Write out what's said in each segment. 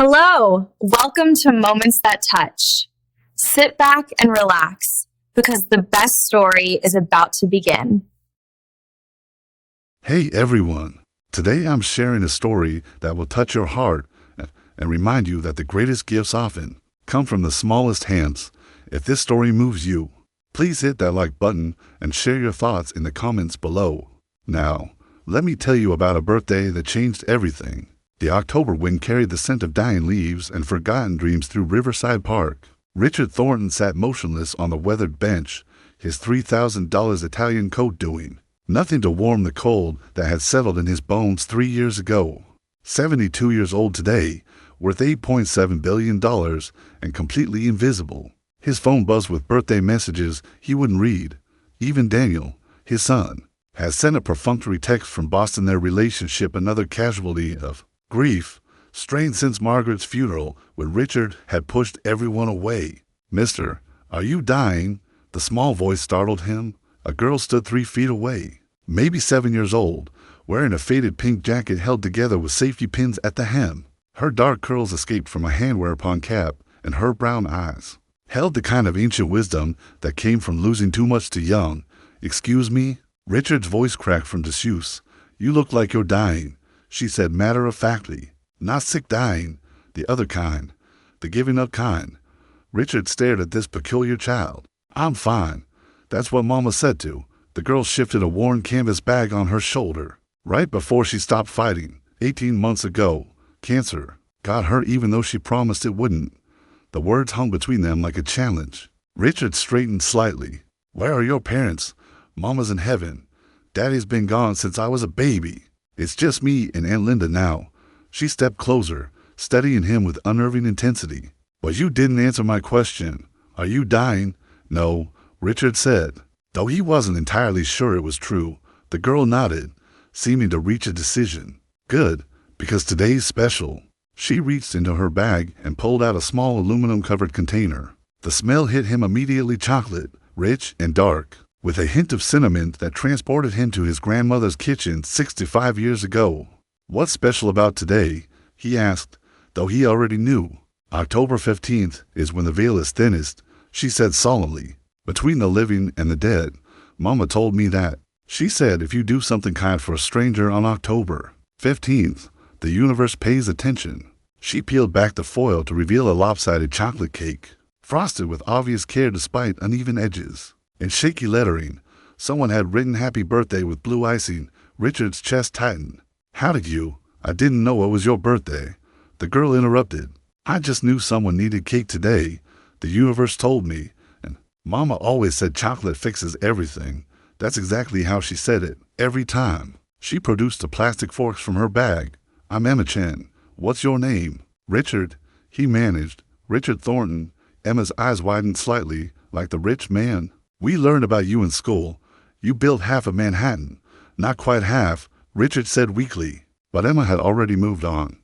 Hello, welcome to Moments That Touch. Sit back and relax because the best story is about to begin. Hey everyone, today I'm sharing a story that will touch your heart and remind you that the greatest gifts often come from the smallest hands. If this story moves you, please hit that like button and share your thoughts in the comments below. Now, let me tell you about a birthday that changed everything. The October wind carried the scent of dying leaves and forgotten dreams through Riverside Park. Richard Thornton sat motionless on the weathered bench, his $3,000 Italian coat doing nothing to warm the cold that had settled in his bones 3 years ago. 72 years old today, worth $8.7 billion and completely invisible. His phone buzzed with birthday messages he wouldn't read. Even Daniel, his son, has sent a perfunctory text from Boston, their relationship another casualty of grief, strained since Margaret's funeral when Richard had pushed everyone away. "Mister, are you dying?" The small voice startled him. A girl stood 3 feet away, maybe 7 years old, wearing a faded pink jacket held together with safety pins at the hem. Her dark curls escaped from a handwear-upon cap, and her brown eyes held the kind of ancient wisdom that came from losing too much too young. "Excuse me?" Richard's voice cracked from disuse. "You look like you're dying," she said matter-of-factly. "Not sick dying, the other kind, the giving up kind." Richard stared at this peculiar child. "I'm fine. That's what Mama said to." The girl shifted a worn canvas bag on her shoulder. "Right before she stopped fighting, 18 months ago, cancer got her even though she promised it wouldn't." The words hung between them like a challenge. Richard straightened slightly. "Where are your parents?" "Mama's in heaven. Daddy's been gone since I was a baby. It's just me and Aunt Linda now." She stepped closer, studying him with unnerving intensity. "But you didn't answer my question. Are you dying?" "No," Richard said. Though he wasn't entirely sure it was true, the girl nodded, seeming to reach a decision. "Good, because today's special." She reached into her bag and pulled out a small aluminum-covered container. The smell hit him immediately: chocolate, rich and dark, with a hint of cinnamon that transported him to his grandmother's kitchen 65 years ago. "What's special about today?" he asked, though he already knew. "October 15th is when the veil is thinnest," she said solemnly. "Between the living and the dead. Mama told me that. She said if you do something kind for a stranger on October 15th, the universe pays attention." She peeled back the foil to reveal a lopsided chocolate cake, frosted with obvious care despite uneven edges. In shaky lettering, someone had written "Happy Birthday" with blue icing. Richard's chest tightened. "How did you? I didn't know it was your birthday." The girl interrupted. "I just knew someone needed cake today. The universe told me. And Mama always said chocolate fixes everything." That's exactly how she said it, every time. She produced the plastic forks from her bag. "I'm Emma Chen. What's your name?" "Richard," he managed. "Richard Thornton." Emma's eyes widened slightly, like the rich man. "We learned about you in school. You built half of Manhattan." "Not quite half," Richard said weakly. But Emma had already moved on,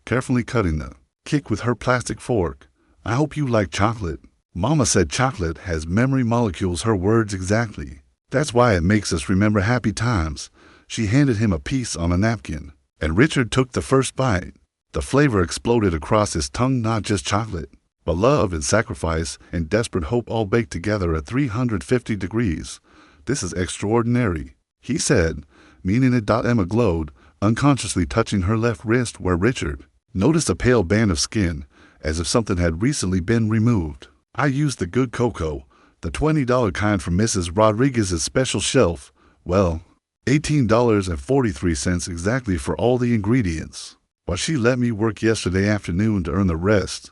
carefully cutting the cake with her plastic fork. "I hope you like chocolate. Mama said chocolate has memory molecules," her words exactly. "That's why it makes us remember happy times." She handed him a piece on a napkin, and Richard took the first bite. The flavor exploded across his tongue: not just chocolate, but love and sacrifice and desperate hope all baked together at 350 degrees. "This is extraordinary," he said, meaning it. Emma glowed, unconsciously touching her left wrist where Richard noticed a pale band of skin, as if something had recently been removed. "I used the good cocoa, the $20 kind from Mrs. Rodriguez's special shelf. Well, $18.43 exactly for all the ingredients. But she let me work yesterday afternoon to earn the rest.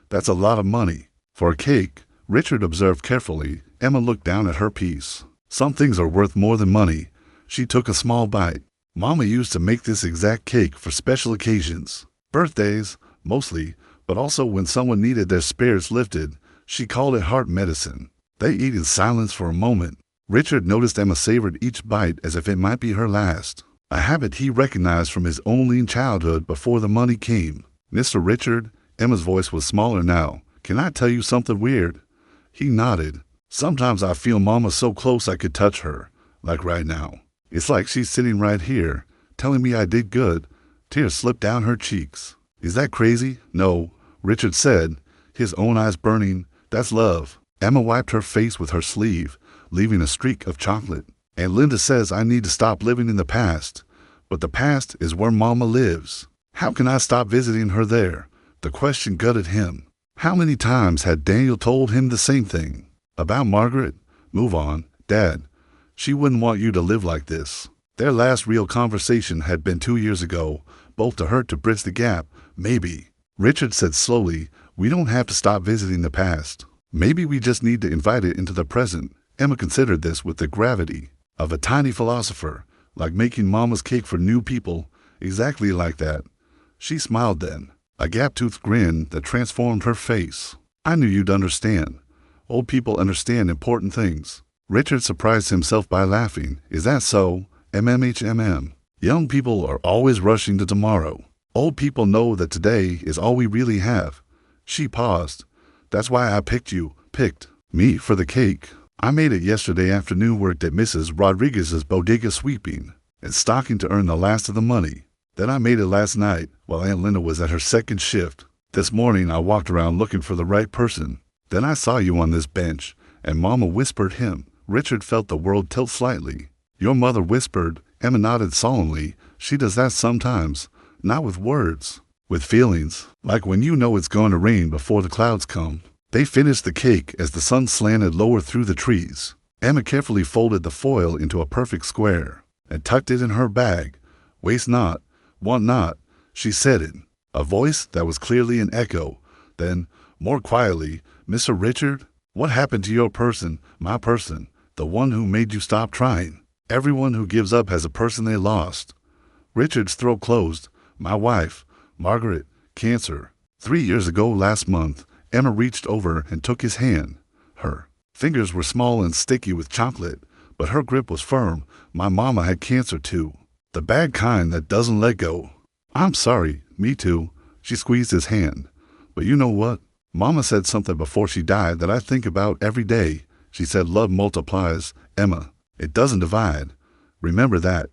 That's a lot of money." "For a cake," Richard observed carefully. Emma looked down at her piece. "Some things are worth more than money." She took a small bite. "Mama used to make this exact cake for special occasions. Birthdays, mostly, but also when someone needed their spirits lifted. She called it heart medicine." They ate in silence for a moment. Richard noticed Emma savored each bite as if it might be her last, a habit he recognized from his own lean childhood before the money came. "Mr. Richard," Emma's voice was smaller now, "can I tell you something weird?" He nodded. "Sometimes I feel Mama so close I could touch her, like right now. It's like she's sitting right here, telling me I did good." Tears slipped down her cheeks. Is that crazy? No, Richard said, his own eyes burning. That's love. Emma wiped her face with her sleeve, leaving a streak of chocolate. And Linda says I need to stop living in the past. But the past is where Mama lives. How can I stop visiting her there? The question gutted him. How many times had Daniel told him the same thing? About Margaret? Move on, Dad. She wouldn't want you to live like this. Their last real conversation had been 2 years ago, both to hurt to bridge the gap, maybe. Richard said slowly, we don't have to stop visiting the past. Maybe we just need to invite it into the present. Emma considered this with the gravity of a tiny philosopher, like making Mama's cake for new people, exactly like that. She smiled then, a gap-toothed grin that transformed her face. I knew you'd understand. Old people understand important things. Richard surprised himself by laughing. Is that so? MMHMM. Young people are always rushing to tomorrow. Old people know that today is all we really have. She paused. That's why I picked me for the cake. I made it yesterday afternoon, worked at Mrs. Rodriguez's bodega sweeping and stocking to earn the last of the money. Then I made it last night while Aunt Linda was at her second shift. This morning I walked around looking for the right person. Then I saw you on this bench, and Mama whispered him. Richard felt the world tilt slightly. Your mother whispered. Emma nodded solemnly. She does that sometimes, not with words, with feelings, like when you know it's going to rain before the clouds come. They finished the cake as the sun slanted lower through the trees. Emma carefully folded the foil into a perfect square and tucked it in her bag. Waste not, want not, she said it, a voice that was clearly an echo. Then, more quietly, Mr. Richard, what happened to your person, my person, the one who made you stop trying? Everyone who gives up has a person they lost. Richard's throat closed. My wife, Margaret, cancer. 3 years ago last month. Emma reached over and took his hand. Her fingers were small and sticky with chocolate, but her grip was firm. My mama had cancer too. The bad kind that doesn't let go. I'm sorry, me too. She squeezed his hand. But you know what? Mama said something before she died that I think about every day. She said love multiplies, Emma. It doesn't divide. Remember that.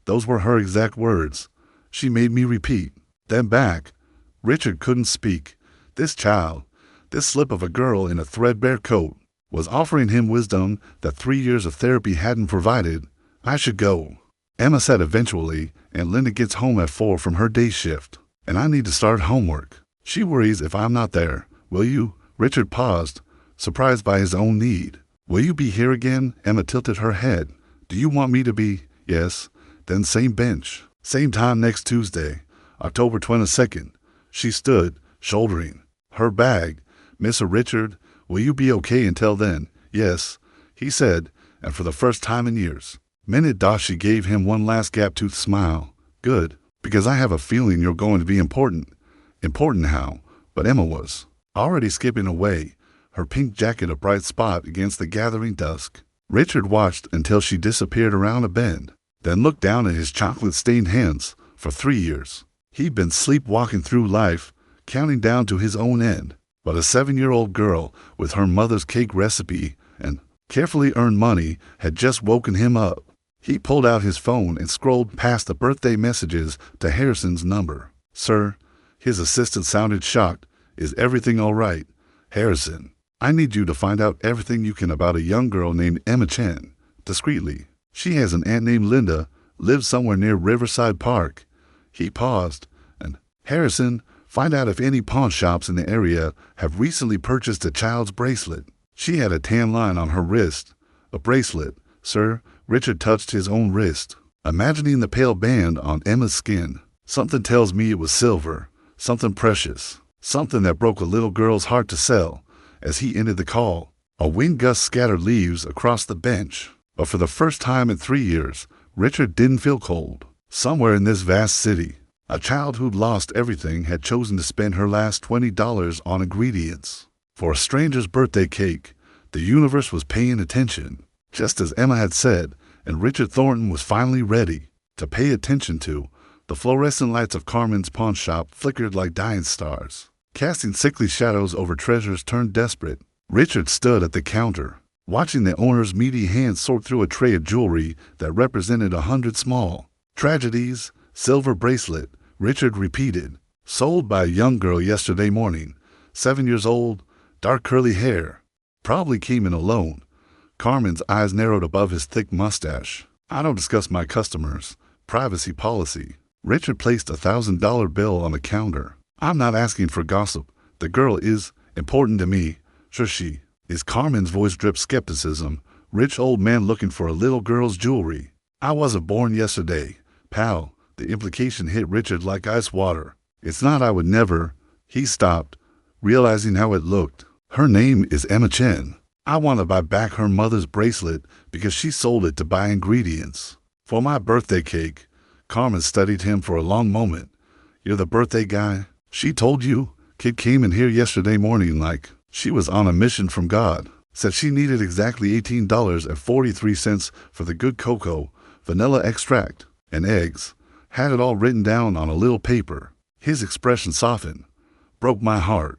Those were her exact words. She made me repeat. Then back. Richard couldn't speak. This child, this slip of a girl in a threadbare coat, was offering him wisdom that 3 years of therapy hadn't provided. I should go, Emma said eventually, and Linda gets home at 4 from her day shift, and I need to start homework. She worries if I'm not there. Will you? Richard paused, surprised by his own need. Will you be here again? Emma tilted her head. Do you want me to be? Yes. Then same bench, same time next Tuesday, October 22nd. She stood, shouldering her bag. Mr. Richard, will you be okay until then? Yes, he said, and for the first time in years. Minute Dashi gave him one last gap-toothed smile. Good, because I have a feeling you're going to be important. Important how? But Emma was already skipping away, her pink jacket a bright spot against the gathering dusk. Richard watched until she disappeared around a bend, then looked down at his chocolate-stained hands. For 3 years, he'd been sleepwalking through life, counting down to his own end. But a 7-year-old girl with her mother's cake recipe and carefully earned money had just woken him up. He pulled out his phone and scrolled past the birthday messages to Harrison's number. Sir, his assistant sounded shocked. Is everything all right? Harrison, I need you to find out everything you can about a young girl named Emma Chen. Discreetly. She has an aunt named Linda, lives somewhere near Riverside Park. He paused, and Harrison, find out if any pawn shops in the area have recently purchased a child's bracelet. She had a tan line on her wrist. A bracelet, sir. Richard touched his own wrist, imagining the pale band on Emma's skin. Something tells me it was silver, something precious, something that broke a little girl's heart to sell. As he ended the call, a wind gust scattered leaves across the bench. But for the first time in 3 years, Richard didn't feel cold. Somewhere in this vast city, a child who'd lost everything had chosen to spend her last $20 on ingredients. For a stranger's birthday cake, the universe was paying attention, just as Emma had said, and Richard Thornton was finally ready to pay attention to. The fluorescent lights of Carmen's pawn shop flickered like dying stars, casting sickly shadows over treasures turned desperate. Richard stood at the counter, watching the owner's meaty hands sort through a tray of jewelry that represented 100 small tragedies. Silver bracelet, Richard repeated. Sold by a young girl yesterday morning. 7 years old, dark curly hair. Probably came in alone. Carmen's eyes narrowed above his thick mustache. I don't discuss my customers. Privacy policy. Richard placed a $1,000 bill on the counter. I'm not asking for gossip. The girl is important to me. Sure she is. Carmen's voice dripped skepticism. Rich old man looking for a little girl's jewelry. I wasn't born yesterday. Pal, the implication hit Richard like ice water. It's not I would never. He stopped, realizing how it looked. Her name is Emma Chen. I want to buy back her mother's bracelet because she sold it to buy ingredients. For my birthday cake. Carmen studied him for a long moment. You're the birthday guy? She told you? Kid came in here yesterday morning like she was on a mission from God. Said she needed exactly $18.43 for the good cocoa, vanilla extract, and eggs. Had it all written down on a little paper. His expression softened. Broke my heart.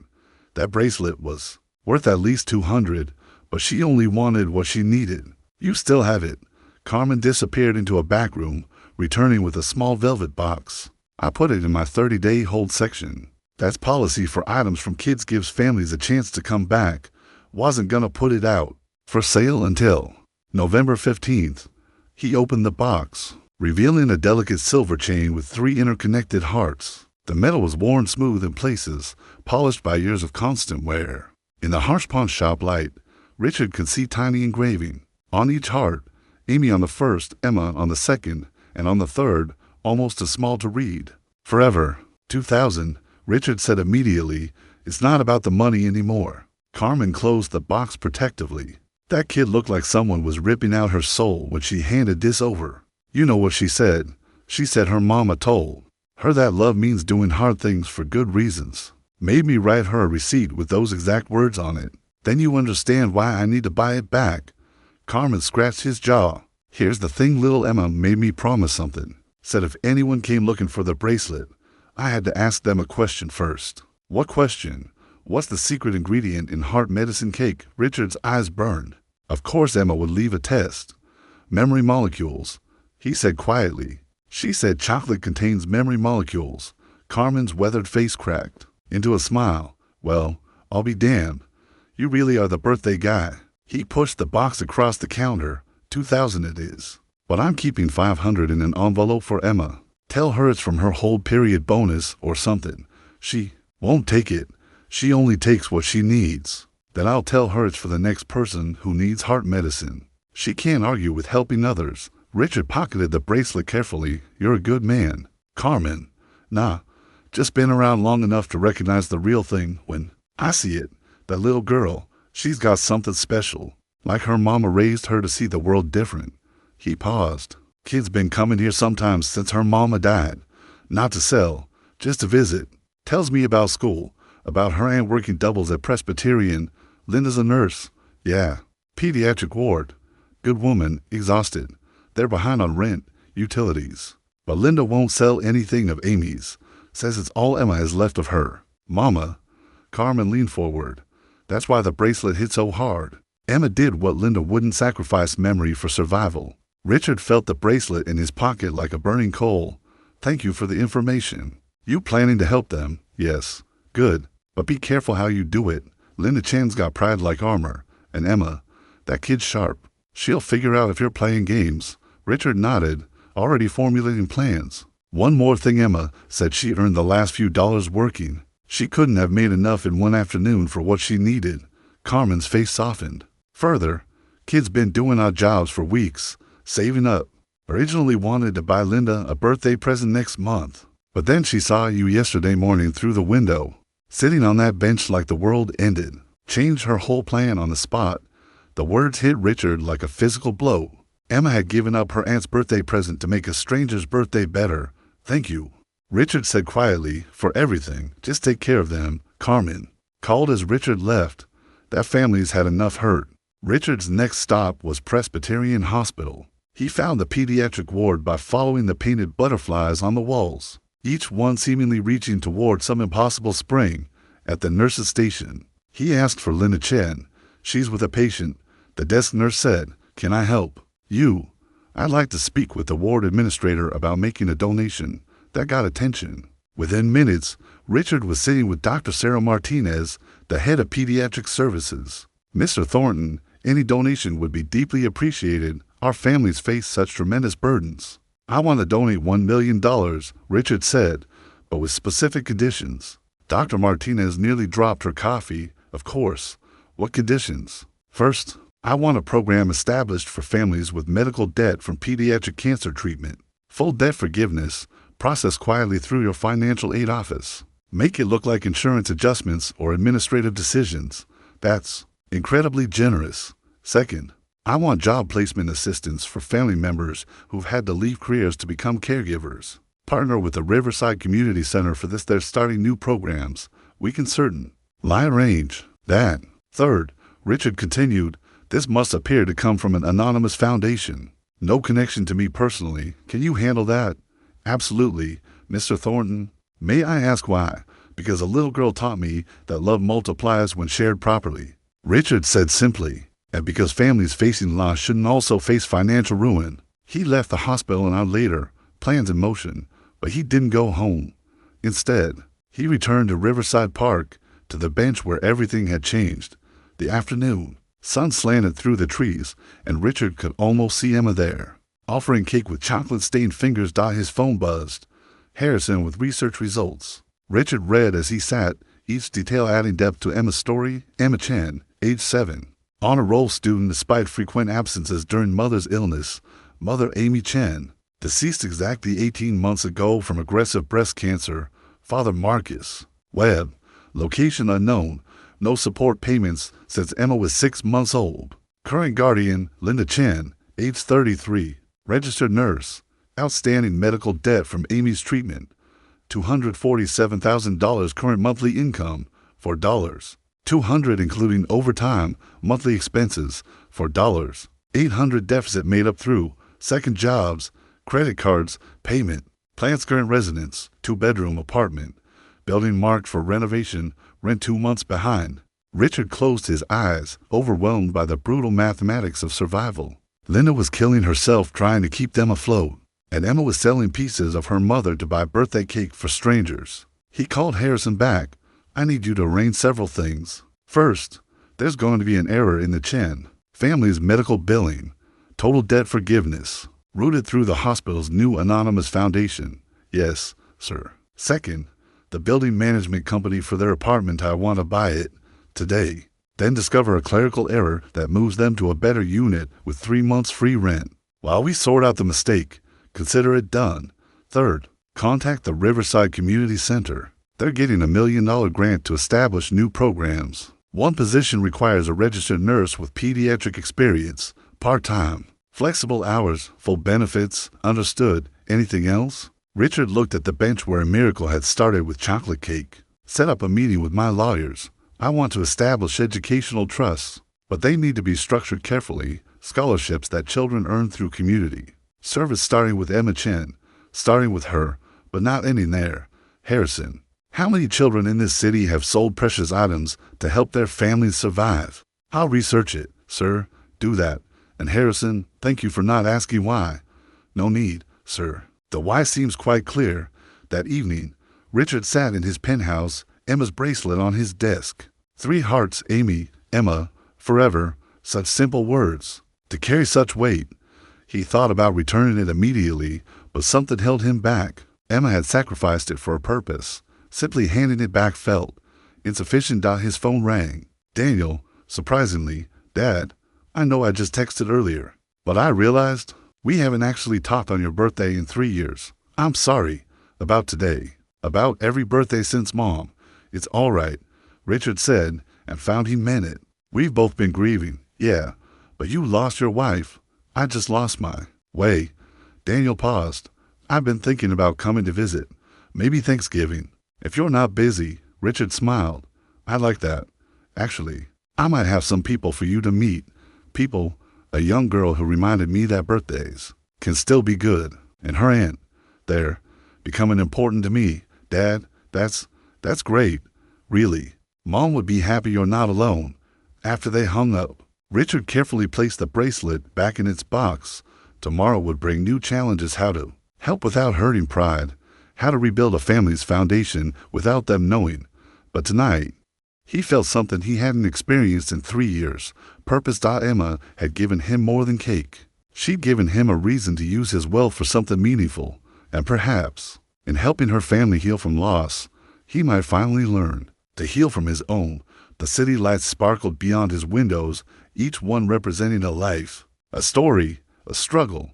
That bracelet was worth at least $200, but she only wanted what she needed. You still have it. Carmen disappeared into a back room, returning with a small velvet box. I put it in my 30-day hold section. That's policy for items from kids, gives families a chance to come back. Wasn't gonna put it out for sale until November 15th. He opened the box, revealing a delicate silver chain with 3 interconnected hearts. The metal was worn smooth in places, polished by years of constant wear. In the harsh pawn shop light, Richard could see tiny engraving. On each heart, Amy on the first, Emma on the second, and on the third, almost too small to read. Forever. 2000, Richard said immediately, it's not about the money anymore. Carmen closed the box protectively. That kid looked like someone was ripping out her soul when she handed this over. You know what she said? She said her mama told her that love means doing hard things for good reasons. Made me write her a receipt with those exact words on it. Then you understand why I need to buy it back. Carmen scratched his jaw. Here's the thing, little Emma made me promise something. Said if anyone came looking for the bracelet, I had to ask them a question first. What question? What's the secret ingredient in heart medicine cake? Richard's eyes burned. Of course Emma would leave a test. Memory molecules, he said quietly. She said chocolate contains memory molecules. Carmen's weathered face cracked into a smile. Well, I'll be damned. You really are the birthday guy. He pushed the box across the counter. 2000 it is. But I'm keeping 500 in an envelope for Emma. Tell her it's from her hold period bonus or something. She won't take it. She only takes what she needs. Then I'll tell her it's for the next person who needs heart medicine. She can't argue with helping others. Richard pocketed the bracelet carefully. You're a good man. Carmen. Nah, just been around long enough to recognize the real thing when I see it. That little girl, she's got something special. Like her mama raised her to see the world different. He paused. Kid's been coming here sometimes since her mama died. Not to sell, just to visit. Tells me about school, about her aunt working doubles at Presbyterian. Linda's a nurse. Yeah. Pediatric ward. Good woman, exhausted. They're behind on rent, utilities. But Linda won't sell anything of Amy's. Says it's all Emma has left of her. Mama. Carmen leaned forward. That's why the bracelet hit so hard. Emma did what Linda wouldn't, sacrifice memory for survival. Richard felt the bracelet in his pocket like a burning coal. Thank you for the information. You planning to help them? Yes. Good. But be careful how you do it. Linda Chan's got pride like armor. And Emma, that kid's sharp. She'll figure out if you're playing games. Richard nodded, already formulating plans. One more thing, Emma said she earned the last few dollars working. She couldn't have made enough in one afternoon for what she needed. Carmen's face softened. Further, kid's been doing odd jobs for weeks, saving up. Originally wanted to buy Linda a birthday present next month. But then she saw you yesterday morning through the window, sitting on that bench like the world ended. Changed her whole plan on the spot. The words hit Richard like a physical blow. Emma had given up her aunt's birthday present to make a stranger's birthday better. Thank you, Richard said quietly, for everything. Just take care of them. Carmen called as Richard left. That family's had enough hurt. Richard's next stop was Presbyterian Hospital. He found the pediatric ward by following the painted butterflies on the walls, each one seemingly reaching toward some impossible spring. At the nurse's station, he asked for Linda Chen. She's with a patient. The desk nurse said, "Can I help?" "You. I'd like to speak with the ward administrator about making a donation." That got attention. Within minutes, Richard was sitting with Dr. Sarah Martinez, the head of pediatric services. Mr. Thornton, any donation would be deeply appreciated. Our families face such tremendous burdens. I want to donate $1 million, Richard said, but with specific conditions. Dr. Martinez nearly dropped her coffee. Of course. What conditions? First, I want a program established for families with medical debt from pediatric cancer treatment. Full debt forgiveness, processed quietly through your financial aid office. Make it look like insurance adjustments or administrative decisions. That's incredibly generous. Second, I want job placement assistance for family members who've had to leave careers to become caregivers. Partner with the Riverside Community Center for this. They're starting new programs. We can certain. Lie arrange that. Third, Richard continued, this must appear to come from an anonymous foundation. No connection to me personally. Can you handle that? Absolutely, Mr. Thornton. May I ask why? Because a little girl taught me that love multiplies when shared properly. Richard said simply, and because families facing loss shouldn't also face financial ruin. He left the hospital an hour later, plans in motion, but he didn't go home. Instead, he returned to Riverside Park, to the bench where everything had changed. The afternoon, sun slanted through the trees, and Richard could almost see Emma there, offering cake with chocolate-stained fingers. His phone buzzed. Harrison with research results. Richard read as he sat, each detail adding depth to Emma's story. Emma Chen, age 7. Honor roll student despite frequent absences during mother's illness. Mother Amy Chen, deceased exactly 18 months ago from aggressive breast cancer. Father Marcus Webb, location unknown. No support payments since Emma was 6 months old. Current guardian, Linda Chen, age 33. Registered nurse. Outstanding medical debt from Amy's treatment. $247,000 current monthly income, $4. $200 including overtime, monthly expenses, $4. $800 deficit made up through second jobs, credit cards, payment. Plans current residence, 2-bedroom apartment. Building marked for renovation, rent 2 months behind. Richard closed his eyes, overwhelmed by the brutal mathematics of survival. Linda was killing herself trying to keep them afloat, and Emma was selling pieces of her mother to buy birthday cake for strangers. He called Harrison back. I need you to arrange several things. First, there's going to be an error in the Chen family's medical billing. Total debt forgiveness, routed through the hospital's new anonymous foundation. Yes, sir. Second, the building management company for their apartment. I want to buy it today. Then discover a clerical error that moves them to a better unit with 3 months free rent. While we sort out the mistake, consider it done. Third, contact the Riverside Community Center. They're getting $1 million grant to establish new programs. One position requires a registered nurse with pediatric experience, part-time, flexible hours, full benefits. Understood. Anything else? Richard looked at the bench where a miracle had started with chocolate cake. Set up a meeting with my lawyers. I want to establish educational trusts, but they need to be structured carefully. Scholarships that children earn through community. Service starting with Emma Chen. Starting with her, but not ending there. Harrison. How many children in this city have sold precious items to help their families survive? I'll research it, sir. Do that. And Harrison, thank you for not asking why. No need, sir. The why seems quite clear. That evening, Richard sat in his penthouse, Emma's bracelet on his desk. 3 hearts, Amy, Emma, forever. Such simple words. To carry such weight. He thought about returning it immediately, but something held him back. Emma had sacrificed it for a purpose. Simply handing it back felt insufficient. His phone rang. Daniel, surprisingly, Dad, I know I just texted earlier, but I realized we haven't actually talked on your birthday in 3 years. I'm sorry. About today. About every birthday since Mom. It's all right, Richard said, and found he meant it. We've both been grieving, yeah, but you lost your wife. I just lost my way. Daniel paused. I've been thinking about coming to visit. Maybe Thanksgiving. If you're not busy, Richard smiled. I like that. Actually, I might have some people for you to meet. People, a young girl who reminded me that birthdays can still be good. And her aunt, they're becoming important to me. Dad, that's great. Really. Mom would be happy you're not alone. After they hung up, Richard carefully placed the bracelet back in its box. Tomorrow would bring new challenges. How to help without hurting pride. how to rebuild a family's foundation without them knowing. But tonight, he felt something he hadn't experienced in 3 years. Purpose. Emma had given him more than cake. She'd given him a reason to use his wealth for something meaningful, and perhaps, in helping her family heal from loss, he might finally learn to heal from his own. The city lights sparkled beyond his windows, each one representing a life, a story, a struggle.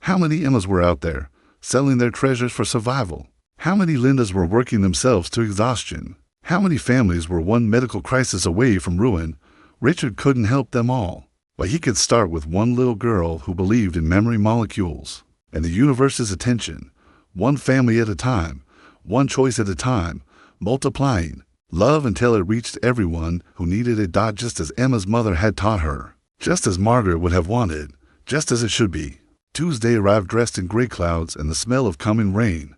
How many Emmas were out there, selling their treasures for survival? How many Lindas were working themselves to exhaustion? How many families were one medical crisis away from ruin? Richard couldn't help them all, but he could start with one little girl who believed in memory molecules and the universe's attention, one family at a time, one choice at a time, multiplying love until it reached everyone who needed it. Just as Emma's mother had taught her, just as Margaret would have wanted, just as it should be. Tuesday arrived dressed in gray clouds and the smell of coming rain.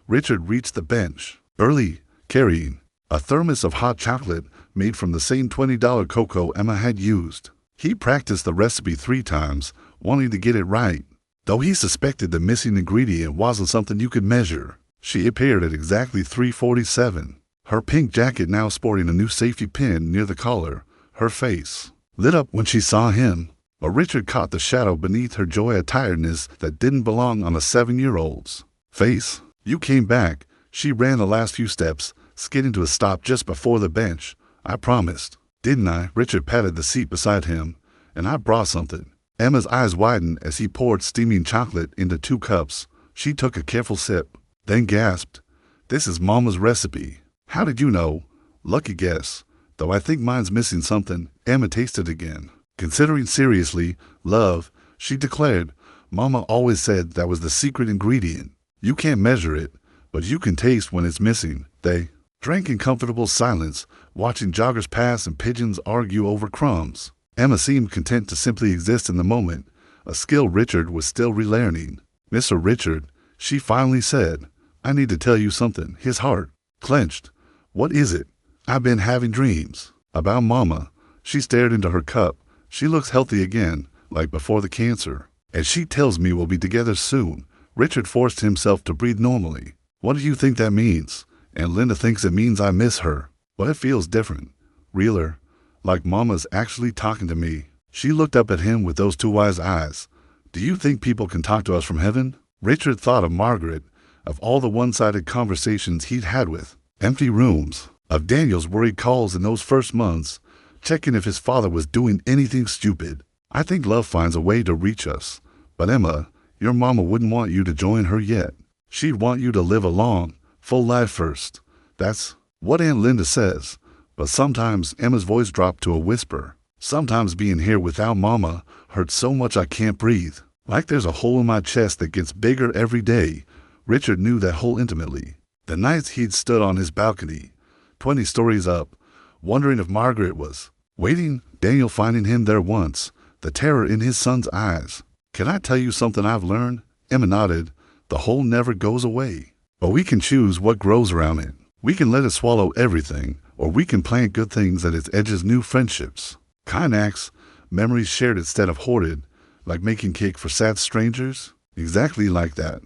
Richard reached the bench early, carrying a thermos of hot chocolate made from the same $20 cocoa Emma had used. He practiced the recipe 3 times, wanting to get it right, though he suspected the missing ingredient wasn't something you could measure. She appeared at exactly 3:47, her pink jacket now sporting a new safety pin near the collar. Her face lit up when she saw him, but Richard caught the shadow beneath her joy, a tiredness that didn't belong on a 7-year-old's face. "You came back." She ran the last few steps, skidding to a stop just before the bench. "I promised, didn't I?" Richard patted the seat beside him. "And I brought something." Emma's eyes widened as he poured steaming chocolate into 2 cups. She took a careful sip, then gasped, "This is Mama's recipe." "How did you know?" "Lucky guess, though I think mine's missing something." Emma tasted again, considering seriously. "Love," she declared. "Mama always said that was the secret ingredient. You can't measure it, but you can taste when it's missing." They drank in comfortable silence, watching joggers pass and pigeons argue over crumbs. Emma seemed content to simply exist in the moment, a skill Richard was still relearning. "Mr. Richard," she finally said, "I need to tell you something." His heart clenched. "What is it?" "I've been having dreams about Mama." She stared into her cup. "She looks healthy again, like before the cancer. And she tells me we'll be together soon." Richard forced himself to breathe normally. "What do you think that means?" "And Linda thinks it means I miss her. But it feels different, realer, like Mama's actually talking to me." She looked up at him with those 2 wise eyes. "Do you think people can talk to us from heaven?" Richard thought of Margaret, of all the one-sided conversations he'd had with empty rooms, of Daniel's worried calls in those first months, checking if his father was doing anything stupid. "I think love finds a way to reach us. But Emma, your Mama wouldn't want you to join her yet. She'd want you to live a long, full life first. That's what Aunt Linda says." But sometimes Emma's voice dropped to a whisper. "Sometimes being here without Mama hurts so much I can't breathe. Like there's a hole in my chest that gets bigger every day." Richard knew that hole intimately. The nights he'd stood on his balcony, 20 stories up, wondering if Margaret was waiting, Daniel finding him there once, the terror in his son's eyes. "Can I tell you something I've learned?" Emma nodded. "The hole never goes away, but we can choose what grows around it. We can let it swallow everything, or we can plant good things at its edges, new friendships, kind acts, memories shared instead of hoarded, like making cake for sad strangers." "Exactly like that."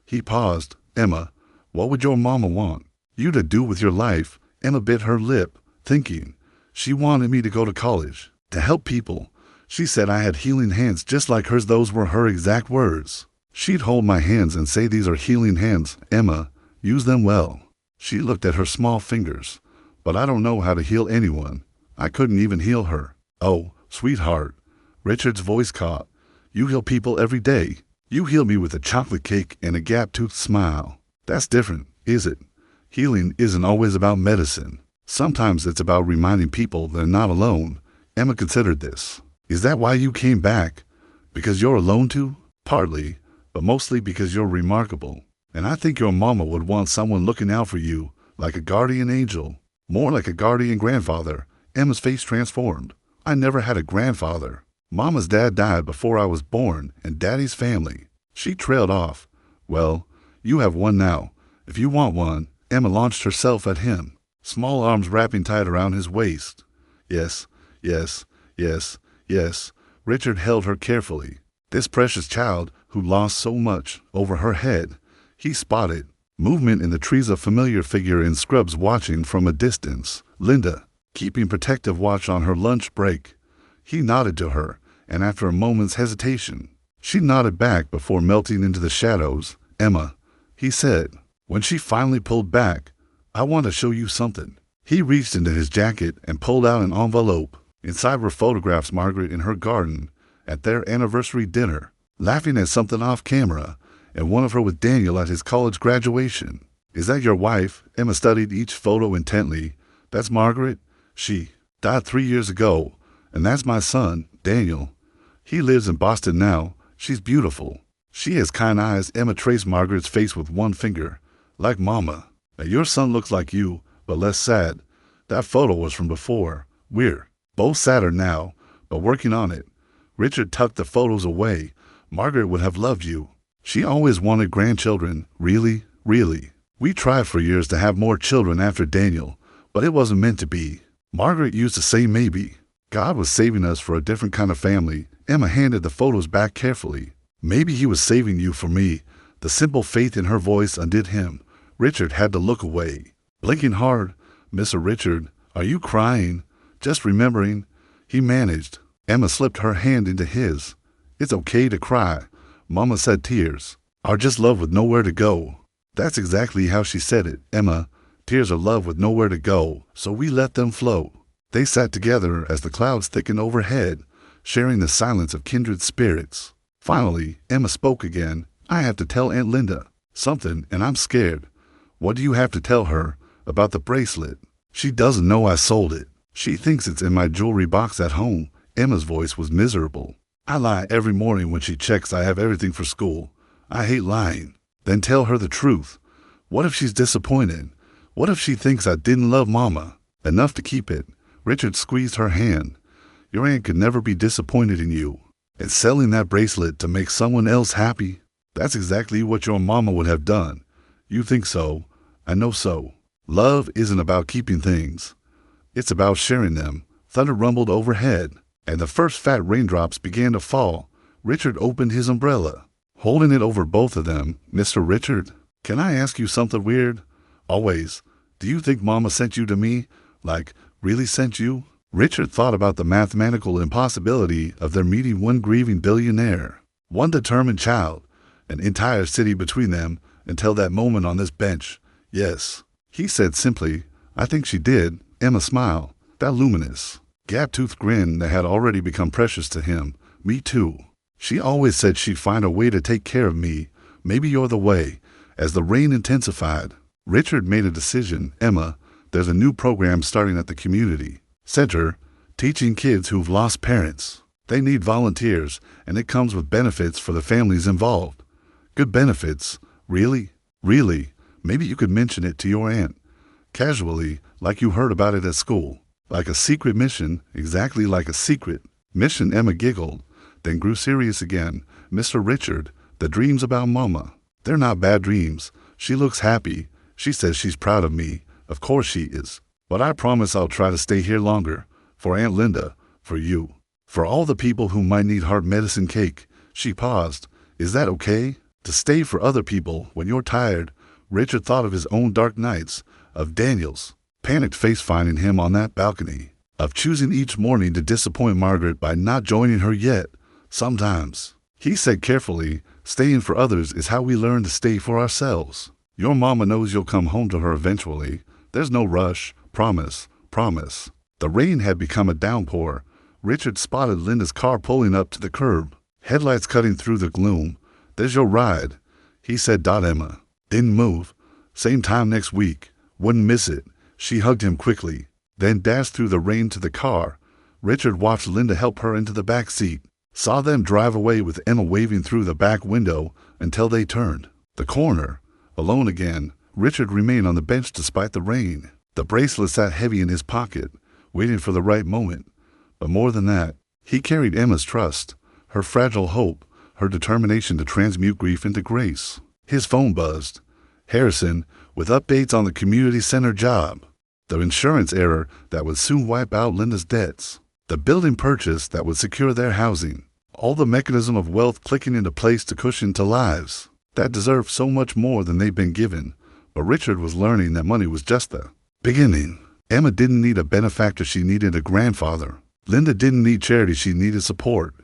He paused. "Emma, what would your Mama want you to do with your life?" Emma bit her lip, thinking. "She wanted me to go to college, to help people. She said I had healing hands just like hers." Those were her exact words. "She'd hold my hands and say, 'These are healing hands, Emma. Use them well.'" She looked at her small fingers. "But I don't know how to heal anyone. I couldn't even heal her." "Oh, sweetheart." Richard's voice caught. "You heal people every day. You heal me with a chocolate cake and a gap-toothed smile. That's different, is it? Healing isn't always about medicine. Sometimes it's about reminding people they're not alone." Emma considered this. "Is that why you came back? Because you're alone too?" "Partly, but mostly because you're remarkable. And I think your Mama would want someone looking out for you, like a guardian angel. More like a guardian grandfather." Emma's face transformed. "I never had a grandfather. Mama's dad died before I was born, and Daddy's family." She trailed off. "Well, you have one now, if you want one." Emma launched herself at him, small arms wrapping tight around his waist. "Yes, yes, yes, yes." Richard held her carefully. This precious child who lost so much over her head. He spotted Movement in the trees, a familiar figure in scrubs watching from a distance. Linda, keeping protective watch on her lunch break. He nodded to her, and after a moment's hesitation, she nodded back before melting into the shadows. Emma, he said, when she finally pulled back, I want to show you something. He reached into his jacket and pulled out an envelope. Inside were photographs Margaret in her garden at their anniversary dinner, laughing at something off camera, and one of her with Daniel at his college graduation. Is that your wife? Emma studied each photo intently. That's Margaret. She died 3 years ago. And that's my son, Daniel. He lives in Boston now. She's beautiful. She has kind eyes. Emma traced Margaret's face with one finger. Like Mama. And your son looks like you, but less sad. That photo was from before. We're both sadder now, but working on it. Richard tucked the photos away. Margaret would have loved you. She always wanted grandchildren. Really, really. We tried for years to have more children after Daniel, but it wasn't meant to be. Margaret used to say maybe. God was saving us for a different kind of family. Emma handed the photos back carefully. Maybe he was saving you for me. The simple faith in her voice undid him. Richard had to look away. Blinking hard. Mr. Richard, are you crying? Just remembering. He managed. Emma slipped her hand into his. It's okay to cry. Mama said tears are just love with nowhere to go. That's exactly how she said it, Emma. Tears are love with nowhere to go, so we let them flow. They sat together as the clouds thickened overhead, sharing the silence of kindred spirits. Finally, Emma spoke again. I have to tell Aunt Linda something, and I'm scared. What do you have to tell her about the bracelet? She doesn't know I sold it. She thinks it's in my jewelry box at home. Emma's voice was miserable. I lie every morning when she checks I have everything for school. I hate lying. Then tell her the truth. What if she's disappointed? What if she thinks I didn't love Mama enough to keep it? Richard squeezed her hand. Your aunt could never be disappointed in you. And selling that bracelet to make someone else happy? That's exactly what your mama would have done. You think so. I know so. Love isn't about keeping things. It's about sharing them. Thunder rumbled overhead, and the first fat raindrops began to fall. Richard opened his umbrella, holding it over both of them. Mr. Richard, can I ask you something weird? Always. Do you think Mama sent you to me? Like, really sent you? Richard thought about the mathematical impossibility of their meeting one grieving billionaire, one determined child, an entire city between them until that moment on this bench. Yes, he said simply. I think she did. Emma smiled, that luminous, gap-toothed grin that had already become precious to him. Me too. She always said she'd find a way to take care of me. Maybe you're the way. As the rain intensified, Richard made a decision. Emma, there's a new program starting at the community center, teaching kids who've lost parents. They need volunteers, and it comes with benefits for the families involved. Good benefits? Really? Really? Maybe you could mention it to your aunt. Casually, like you heard about it at school. Like a secret mission, exactly like a secret mission. Emma giggled, then grew serious again. Mr. Richard, the dreams about Mama, they're not bad dreams. She looks happy. She says she's proud of me. Of course she is. But I promise I'll try to stay here longer. For Aunt Linda, for you, for all the people who might need heart medicine cake. She paused. Is that okay? To stay for other people when you're tired? Richard thought of his own dark nights, of Daniel's panicked face finding him on that balcony, of choosing each morning to disappoint Margaret by not joining her yet. Sometimes, he said carefully, staying for others is how we learn to stay for ourselves. Your mama knows you'll come home to her eventually. There's no rush. Promise, promise. The rain had become a downpour. Richard spotted Linda's car pulling up to the curb, headlights cutting through the gloom. There's your ride, he said. Emma didn't move. Same time next week. Wouldn't miss it. She hugged him quickly, then dashed through the rain to the car. Richard watched Linda help her into the back seat, saw them drive away with Emma waving through the back window until they turned the corner. Alone again, Richard remained on the bench despite the rain. The bracelet sat heavy in his pocket, waiting for the right moment. But more than that, he carried Emma's trust, her fragile hope, her determination to transmute grief into grace. His phone buzzed. Harrison, with updates on the community center job, the insurance error that would soon wipe out Linda's debts, the building purchase that would secure their housing, all the mechanism of wealth clicking into place to cushion to lives that deserve so much more than they've been given. But Richard was learning that money was just the beginning. Emma didn't need a benefactor, she needed a grandfather. Linda didn't need charity, she needed support.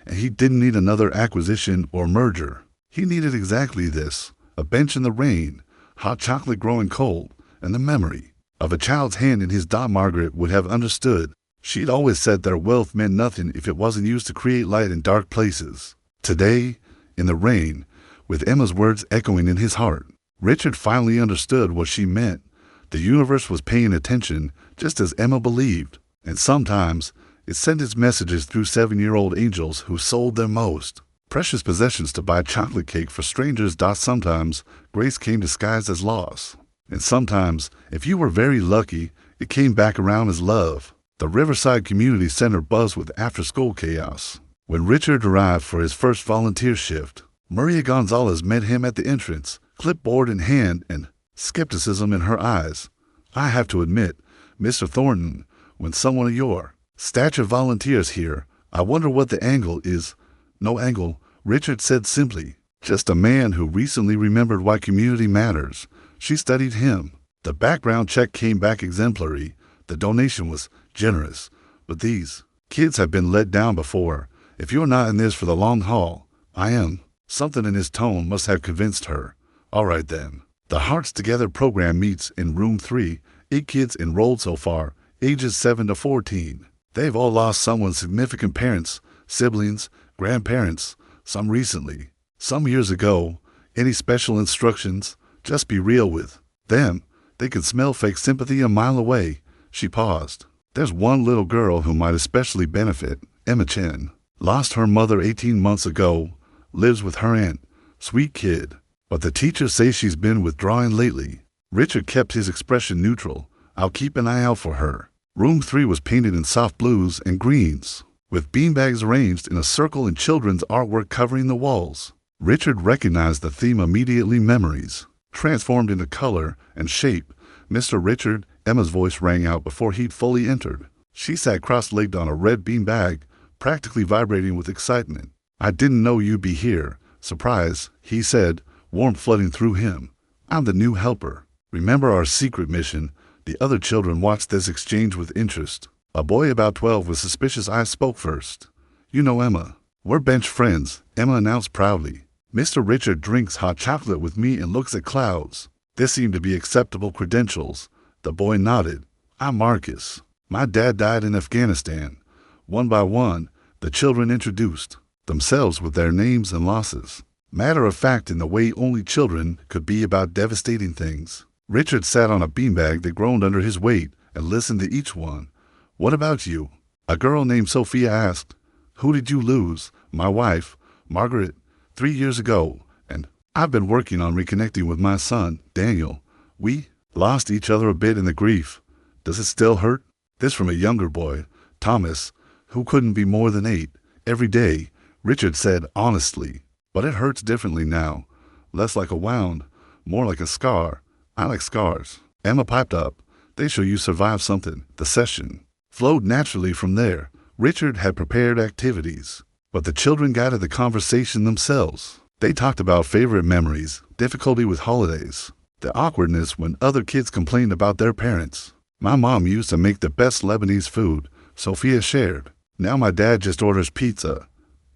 And he didn't need another acquisition or merger. He needed exactly this: a bench in the rain, hot chocolate growing cold, and the memory of a child's hand in his. Margaret would have understood. She'd always said that wealth meant nothing if it wasn't used to create light in dark places. Today, in the rain, with Emma's words echoing in his heart, Richard finally understood what she meant. The universe was paying attention, just as Emma believed, and sometimes it sent its messages through 7-year-old angels who sold their most precious possessions to buy chocolate cake for strangers. Sometimes grace came disguised as loss, and sometimes, if you were very lucky, it came back around as love. The Riverside Community Center buzzed with after-school chaos. When Richard arrived for his first volunteer shift, Maria Gonzalez met him at the entrance, clipboard in hand and skepticism in her eyes. "I have to admit, Mr. Thornton, when someone of your stature volunteers here, I wonder what the angle is." "No angle," Richard said simply. "Just a man who recently remembered why community matters." She studied him. The background check came back exemplary. The donation was generous. "But these kids have been let down before. If you're not in this for the long haul, I am." Something in his tone must have convinced her. "All right then." The Hearts Together program meets in room 3. 8 kids enrolled so far, ages 7 to 14. They've all lost someone significant: parents, siblings, grandparents, some recently, some years ago. Any special instructions? Just be real with them. They could smell fake sympathy a mile away. She paused. "There's one little girl who might especially benefit. Emma Chen. Lost her mother 18 months ago. Lives with her aunt. Sweet kid. But the teachers say she's been withdrawing lately." Richard kept his expression neutral. "I'll keep an eye out for her." Room 3 was painted in soft blues and greens, with beanbags arranged in a circle and children's artwork covering the walls. Richard recognized the theme immediately: memories, transformed into color and shape. "Mr. Richard," Emma's voice rang out before he'd fully entered. She sat cross-legged on a red beanbag, practically vibrating with excitement. "I didn't know you'd be here." "Surprise," he said, warmth flooding through him. "I'm the new helper. Remember our secret mission?" The other children watched this exchange with interest. A boy about 12 with suspicious eyes spoke first. "You know Emma. We're bench friends," Emma announced proudly. "Mr. Richard drinks hot chocolate with me and looks at clouds." This seemed to be acceptable credentials. The boy nodded. "I'm Marcus. My dad died in Afghanistan." One by one, the children introduced themselves with their names and losses. Matter of fact in the way only children could be about devastating things. Richard sat on a beanbag that groaned under his weight and listened to each one. "What about you?" A girl named Sophia asked. "Who did you lose?" "My wife, Margaret, 3 years ago, and I've been working on reconnecting with my son, Daniel. We lost each other a bit in the grief." "Does it still hurt?" This from a younger boy, Thomas, who couldn't be more than 8. "Every day," Richard said honestly. "But it hurts differently now. Less like a wound, more like a scar. I like scars." Emma piped up. "They show you survived something." The session flowed naturally from there. Richard had prepared activities, but the children guided the conversation themselves. They talked about favorite memories, difficulty with holidays, the awkwardness when other kids complained about their parents. "My mom used to make the best Lebanese food," Sophia shared. "Now my dad just orders pizza.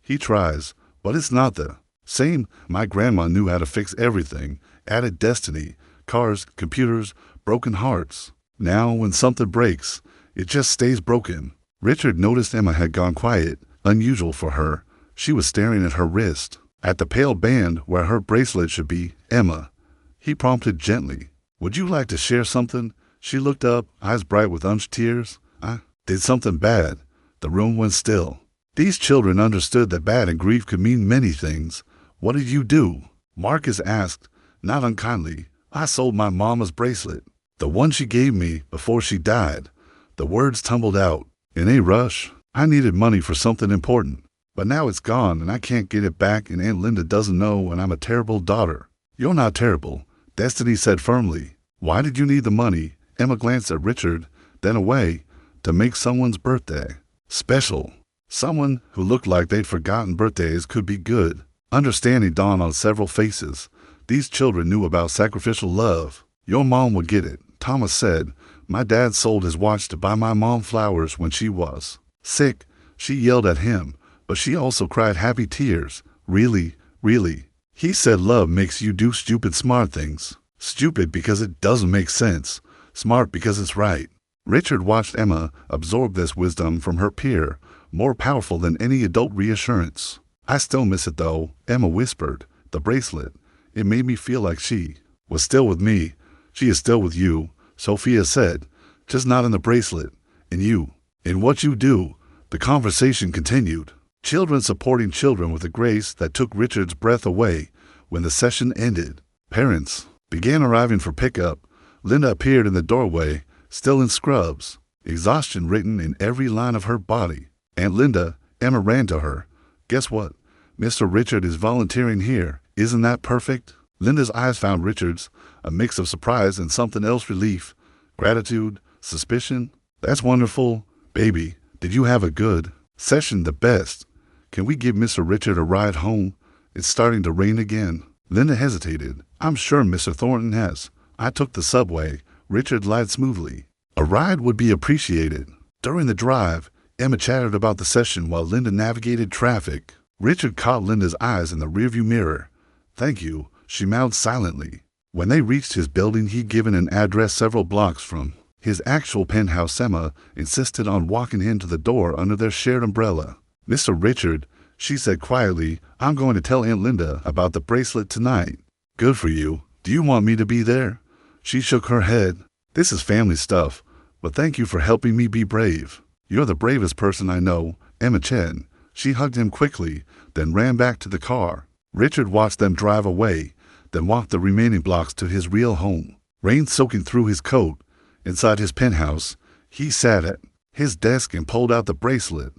He tries, but it's not the same. My grandma knew how to fix everything, added destiny, cars, computers, broken hearts. Now when something breaks, it just stays broken." Richard noticed Emma had gone quiet, unusual for her. She was staring at her wrist, at the pale band where her bracelet should be. "Emma," he prompted gently, "would you like to share something?" She looked up, eyes bright with unshed tears. "I did something bad." The room went still. These children understood that bad and grief could mean many things. "What did you do?" Marcus asked, not unkindly. "I sold my mama's bracelet, the one she gave me before she died." The words tumbled out. "In a rush, I needed money for something important. But now it's gone and I can't get it back, and Aunt Linda doesn't know, and I'm a terrible daughter." "You're not terrible," Destiny said firmly. "Why did you need the money?" Emma glanced at Richard, then away. "To make someone's birthday special." Someone who looked like they'd forgotten birthdays could be good. Understanding dawned on several faces. These children knew about sacrificial love. Your mom would get it. Thomas said, my dad sold his watch to buy my mom flowers when she was sick. She yelled at him, but she also cried happy tears. Really, really. He said love makes you do stupid smart things. Stupid because it doesn't make sense. Smart because it's right. Richard watched Emma absorb this wisdom from her peer, more powerful than any adult reassurance. I still miss it though, Emma whispered. The bracelet. It made me feel like she was still with me. She is still with you, Sophia said. Just not in the bracelet. In you. In what you do. The conversation continued. Children supporting children with a grace that took Richard's breath away when the session ended. Parents began arriving for pickup. Linda appeared in the doorway, still in scrubs, exhaustion written in every line of her body. Aunt Linda, Emma ran to her. Guess what? Mr. Richard is volunteering here. Isn't that perfect? Linda's eyes found Richard's, a mix of surprise and something else, relief, gratitude, suspicion. That's wonderful. Baby, did you have a good session? The best. Can we give Mr. Richard a ride home? It's starting to rain again. Linda hesitated. I'm sure Mr. Thornton has. I took the subway. Richard lied smoothly. A ride would be appreciated. During the drive, Emma chattered about the session while Linda navigated traffic. Richard caught Linda's eyes in the rearview mirror. Thank you, she mouthed silently. When they reached his building, he'd given an address several blocks from his actual penthouse. Emma insisted on walking him to the door under their shared umbrella. Mr. Richard, she said quietly, I'm going to tell Aunt Linda about the bracelet tonight. Good for you. Do you want me to be there? She shook her head. This is family stuff, but thank you for helping me be brave. You're the bravest person I know, Emma Chen. She hugged him quickly, then ran back to the car. Richard watched them drive away, then walked the remaining blocks to his real home. Rain soaking through his coat. Inside his penthouse, he sat at his desk and pulled out the bracelet.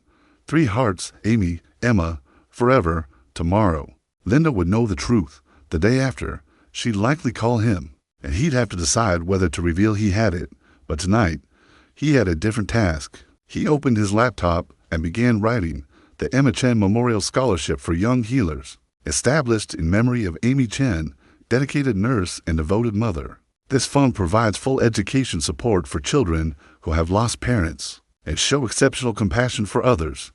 3 hearts, Amy, Emma, forever, tomorrow. Linda would know the truth. The day after, she'd likely call him, and he'd have to decide whether to reveal he had it. But tonight, he had a different task. He opened his laptop and began writing the Emma Chen Memorial Scholarship for Young Healers, established in memory of Amy Chen, dedicated nurse and devoted mother. This fund provides full education support for children who have lost parents and show exceptional compassion for others.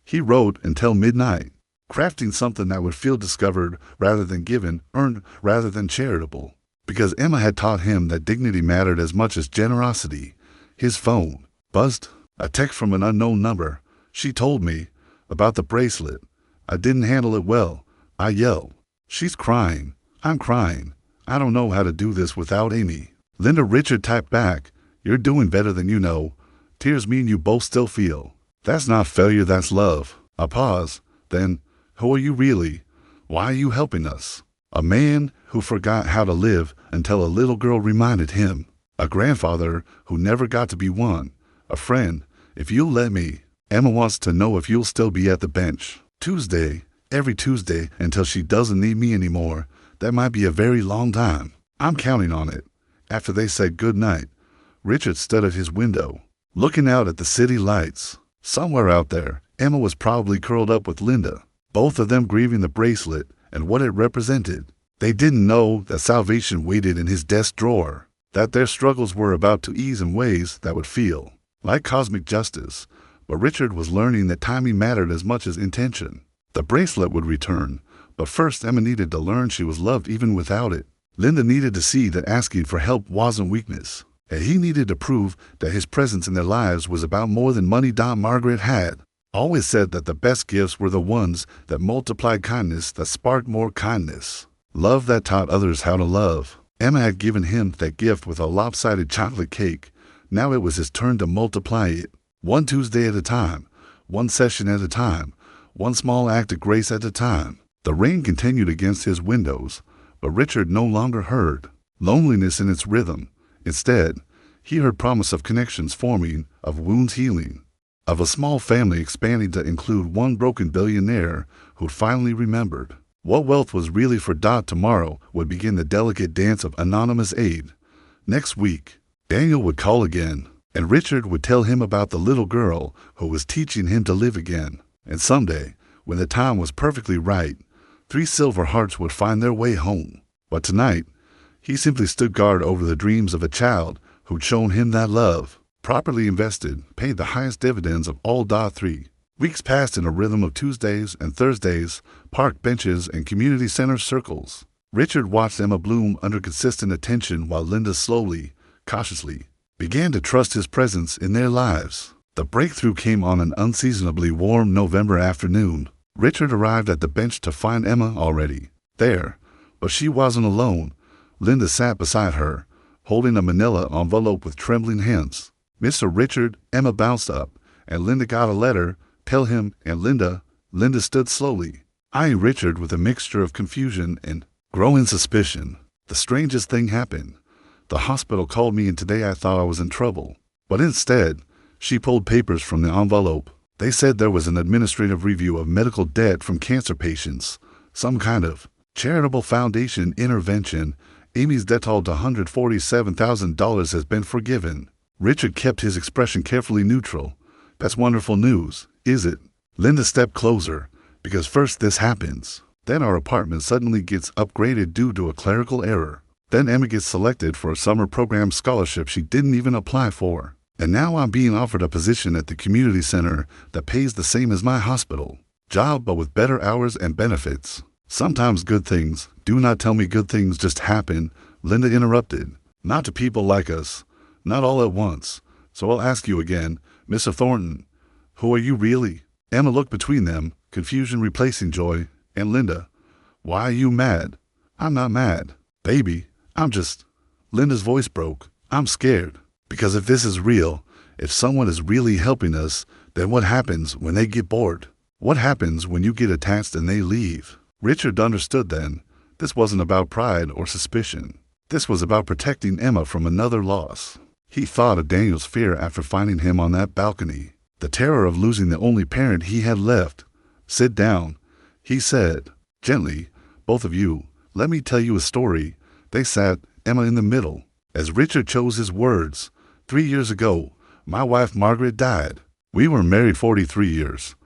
He wrote until midnight, crafting something that would feel discovered rather than given, earned rather than charitable. Because Emma had taught him that dignity mattered as much as generosity. His phone buzzed, a text from an unknown number. She told me about the bracelet. I didn't handle it well. I yelled. She's crying. I'm crying. I don't know how to do this without Amy. Linda. Richard typed back. You're doing better than you know. Tears mean you both still feel. That's not failure, that's love. A pause. Then, who are you really? Why are you helping us? A man who forgot how to live until a little girl reminded him. A grandfather who never got to be one. A friend. If you'll let me. Emma wants to know if you'll still be at the bench. Tuesday. Every Tuesday until she doesn't need me anymore. That might be a very long time. I'm counting on it. After they said good night, Richard stood at his window, looking out at the city lights. Somewhere out there, Emma was probably curled up with Linda, both of them grieving the bracelet and what it represented. They didn't know that salvation waited in his desk drawer, that their struggles were about to ease in ways that would feel like cosmic justice. But Richard was learning that timing mattered as much as intention. The bracelet would return, but first Emma needed to learn she was loved even without it. Linda needed to see that asking for help wasn't weakness, and he needed to prove that his presence in their lives was about more than money. Margaret had always said that the best gifts were the ones that multiplied kindness, that sparked more kindness. Love that taught others how to love. Emma had given him that gift with a lopsided chocolate cake. Now it was his turn to multiply it. One Tuesday at a time, one session at a time, one small act of grace at a time. The rain continued against his windows, but Richard no longer heard loneliness in its rhythm. Instead, he heard promise of connections forming, of wounds healing, of a small family expanding to include one broken billionaire who'd finally remembered what wealth was really for. Tomorrow would begin the delicate dance of anonymous aid. Next week, Daniel would call again, and Richard would tell him about the little girl who was teaching him to live again. And someday, when the time was perfectly right, 3 silver hearts would find their way home. But tonight, He simply stood guard over the dreams of a child who'd shown him that love, properly invested, paid the highest dividends of all. 3 weeks passed in a rhythm of Tuesdays and Thursdays, park benches, and community center circles. Richard watched Emma bloom under consistent attention while Linda slowly, cautiously, began to trust his presence in their lives. The breakthrough came on an unseasonably warm November afternoon. Richard arrived at the bench to find Emma already there, but she wasn't alone. Linda sat beside her, holding a manila envelope with trembling hands. "Mr. Richard," Emma bounced up, "and Linda got a letter. Tell him." "And Linda?" Linda stood slowly, eyeing Richard with a mixture of confusion and growing suspicion. "The strangest thing happened. The hospital called me, and today I thought I was in trouble. But instead," she pulled papers from the envelope. "They said there was an administrative review of medical debt from cancer patients, some kind of charitable foundation intervention. Amy's debt of $147,000 has been forgiven." Richard kept his expression carefully neutral. "That's wonderful news, is it?" Linda stepped closer. "Because first this happens. Then our apartment suddenly gets upgraded due to a clerical error. Then Emma gets selected for a summer program scholarship she didn't even apply for. And now I'm being offered a position at the community center that pays the same as my hospital job, but with better hours and benefits. Sometimes good things, do not tell me good things just happen," Linda interrupted. "Not to people like us, not all at once. So I'll ask you again, Mr. Thornton, who are you really?" Emma looked between them, confusion replacing joy. "And Linda, why are you mad?" "I'm not mad, baby. I'm just—" Linda's voice broke. "I'm scared. Because if this is real, if someone is really helping us, then what happens when they get bored? What happens when you get attached and they leave?" Richard understood then. This wasn't about pride or suspicion. This was about protecting Emma from another loss. He thought of Daniel's fear after finding him on that balcony, the terror of losing the only parent he had left. "Sit down," he said gently. "Both of you, let me tell you a story." They sat, Emma in the middle. As Richard chose his words, 3 years ago, my wife Margaret died. We were married 43 years.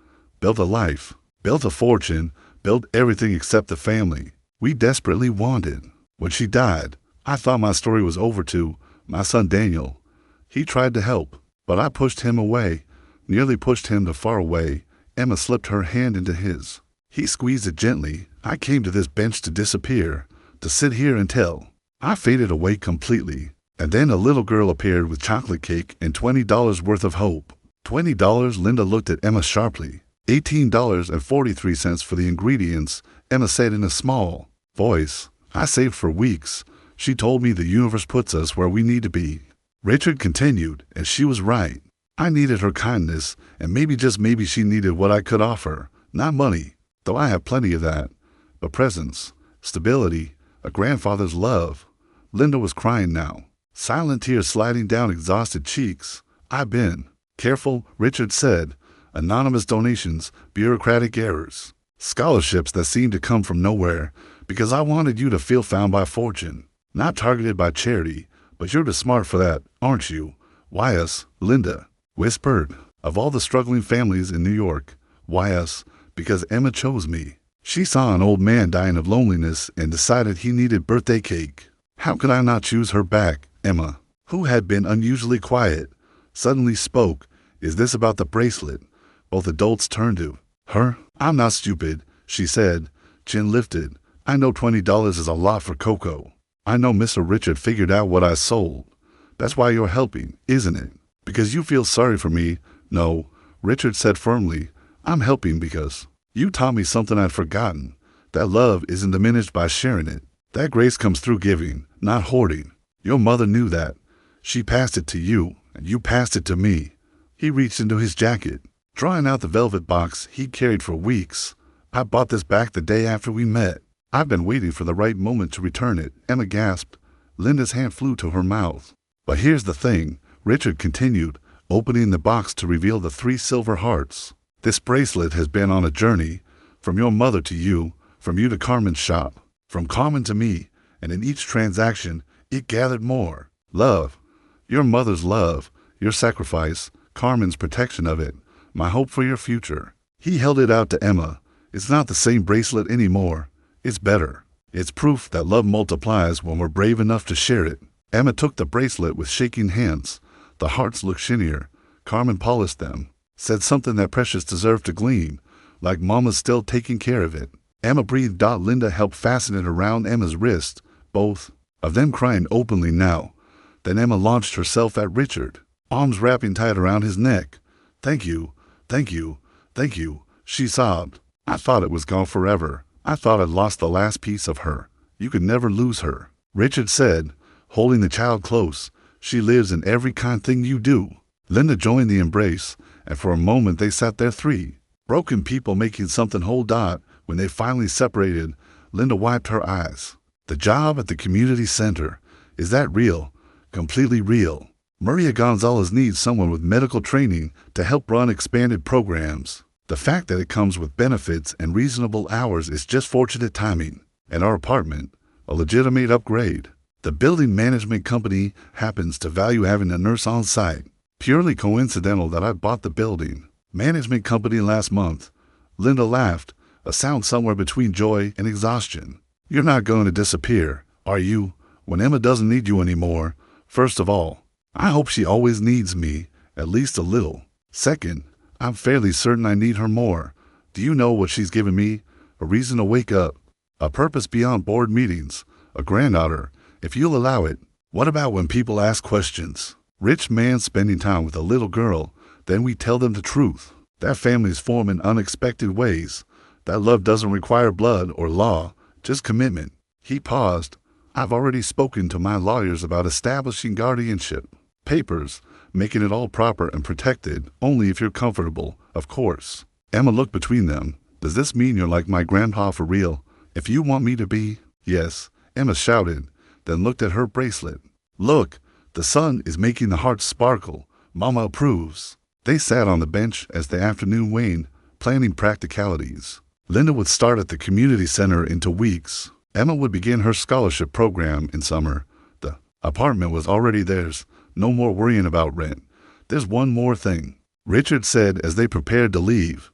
Built a life, built a fortune, built everything except the family we desperately wanted. When she died, I thought my story was over too. My son Daniel, he tried to help, but I pushed him away, nearly pushed him too far away. Emma slipped her hand into his. He squeezed it gently. I came to this bench to disappear, to sit here and tell. I faded away completely. And then a little girl appeared with chocolate cake and $20 worth of hope. $20? Linda looked at Emma sharply. $18.43 for the ingredients, Emma said in a small voice. I saved for weeks. She told me the universe puts us where we need to be. Richard continued, and she was right. I needed her kindness, and maybe just maybe she needed what I could offer. Not money, though I have plenty of that, but presence, stability, a grandfather's love. Linda was crying now, silent tears sliding down exhausted cheeks. I've been careful, Richard said. Anonymous donations, bureaucratic errors, scholarships that seemed to come from nowhere, because I wanted you to feel found by fortune, not targeted by charity. But you're too smart for that, aren't you? Why us? Linda whispered. Of all the struggling families in New York, why us? Because Emma chose me. She saw an old man dying of loneliness and decided he needed birthday cake. How could I not choose her back? Emma, who had been unusually quiet, suddenly spoke. Is this about the bracelet? Both adults turned to her. I'm not stupid, she said, chin lifted. I know $20 is a lot for Coco. I know Mr. Richard figured out what I sold. That's why you're helping, isn't it? Because you feel sorry for me? No, Richard said firmly. I'm helping because you taught me something I'd forgotten. That love isn't diminished by sharing it. That grace comes through giving, not hoarding. Your mother knew that. She passed it to you, and you passed it to me. He reached into his jacket, drawing out the velvet box he'd carried for weeks. I bought this back the day after we met. I've been waiting for the right moment to return it, Emma gasped. Linda's hand flew to her mouth. But here's the thing, Richard continued, opening the box to reveal the 3 silver hearts. This bracelet has been on a journey, from your mother to you, from you to Carmen's shop, from Carmen to me, and in each transaction, it gathered more. Love, your mother's love, your sacrifice, Carmen's protection of it, my hope for your future. He held it out to Emma. It's not the same bracelet anymore. It's better. It's proof that love multiplies when we're brave enough to share it. Emma took the bracelet with shaking hands. The hearts looked shinier. Carmen polished them, said something that Precious deserved to gleam, like Mama's still taking care of it. Emma breathed out. Linda helped fasten it around Emma's wrist, both of them crying openly now. Then Emma launched herself at Richard, arms wrapping tight around his neck. Thank you, thank you, thank you, she sobbed. I thought it was gone forever. I thought I'd lost the last piece of her. You could never lose her, Richard said, holding the child close. She lives in every kind thing you do. Linda joined the embrace, and for a moment they sat there, three broken people making something whole. When they finally separated, Linda wiped her eyes. The job at the community center, is that real? Completely real. Maria Gonzalez needs someone with medical training to help run expanded programs. The fact that it comes with benefits and reasonable hours is just fortunate timing. And our apartment, a legitimate upgrade. The building management company happens to value having a nurse on site. Purely coincidental that I bought the building management company last month. Linda laughed, a sound somewhere between joy and exhaustion. You're not going to disappear, are you, when Emma doesn't need you anymore? First of all, I hope she always needs me, at least a little. Second, I'm fairly certain I need her more. Do you know what she's given me? A reason to wake up, a purpose beyond board meetings, a granddaughter, if you'll allow it. What about when people ask questions? Rich man spending time with a little girl, then we tell them the truth. That families form in unexpected ways. That love doesn't require blood or law, just commitment. He paused. I've already spoken to my lawyers about establishing guardianship papers, making it all proper and protected, only if you're comfortable, of course. Emma looked between them. Does this mean you're like my grandpa for real? If you want me to be? Yes, Emma shouted, then looked at her bracelet. Look, the sun is making the hearts sparkle. Mama approves. They sat on the bench as the afternoon waned, planning practicalities. Linda would start at the community center in 2 weeks. Emma would begin her scholarship program in summer. The apartment was already theirs. No more worrying about rent. There's one more thing, Richard said as they prepared to leave.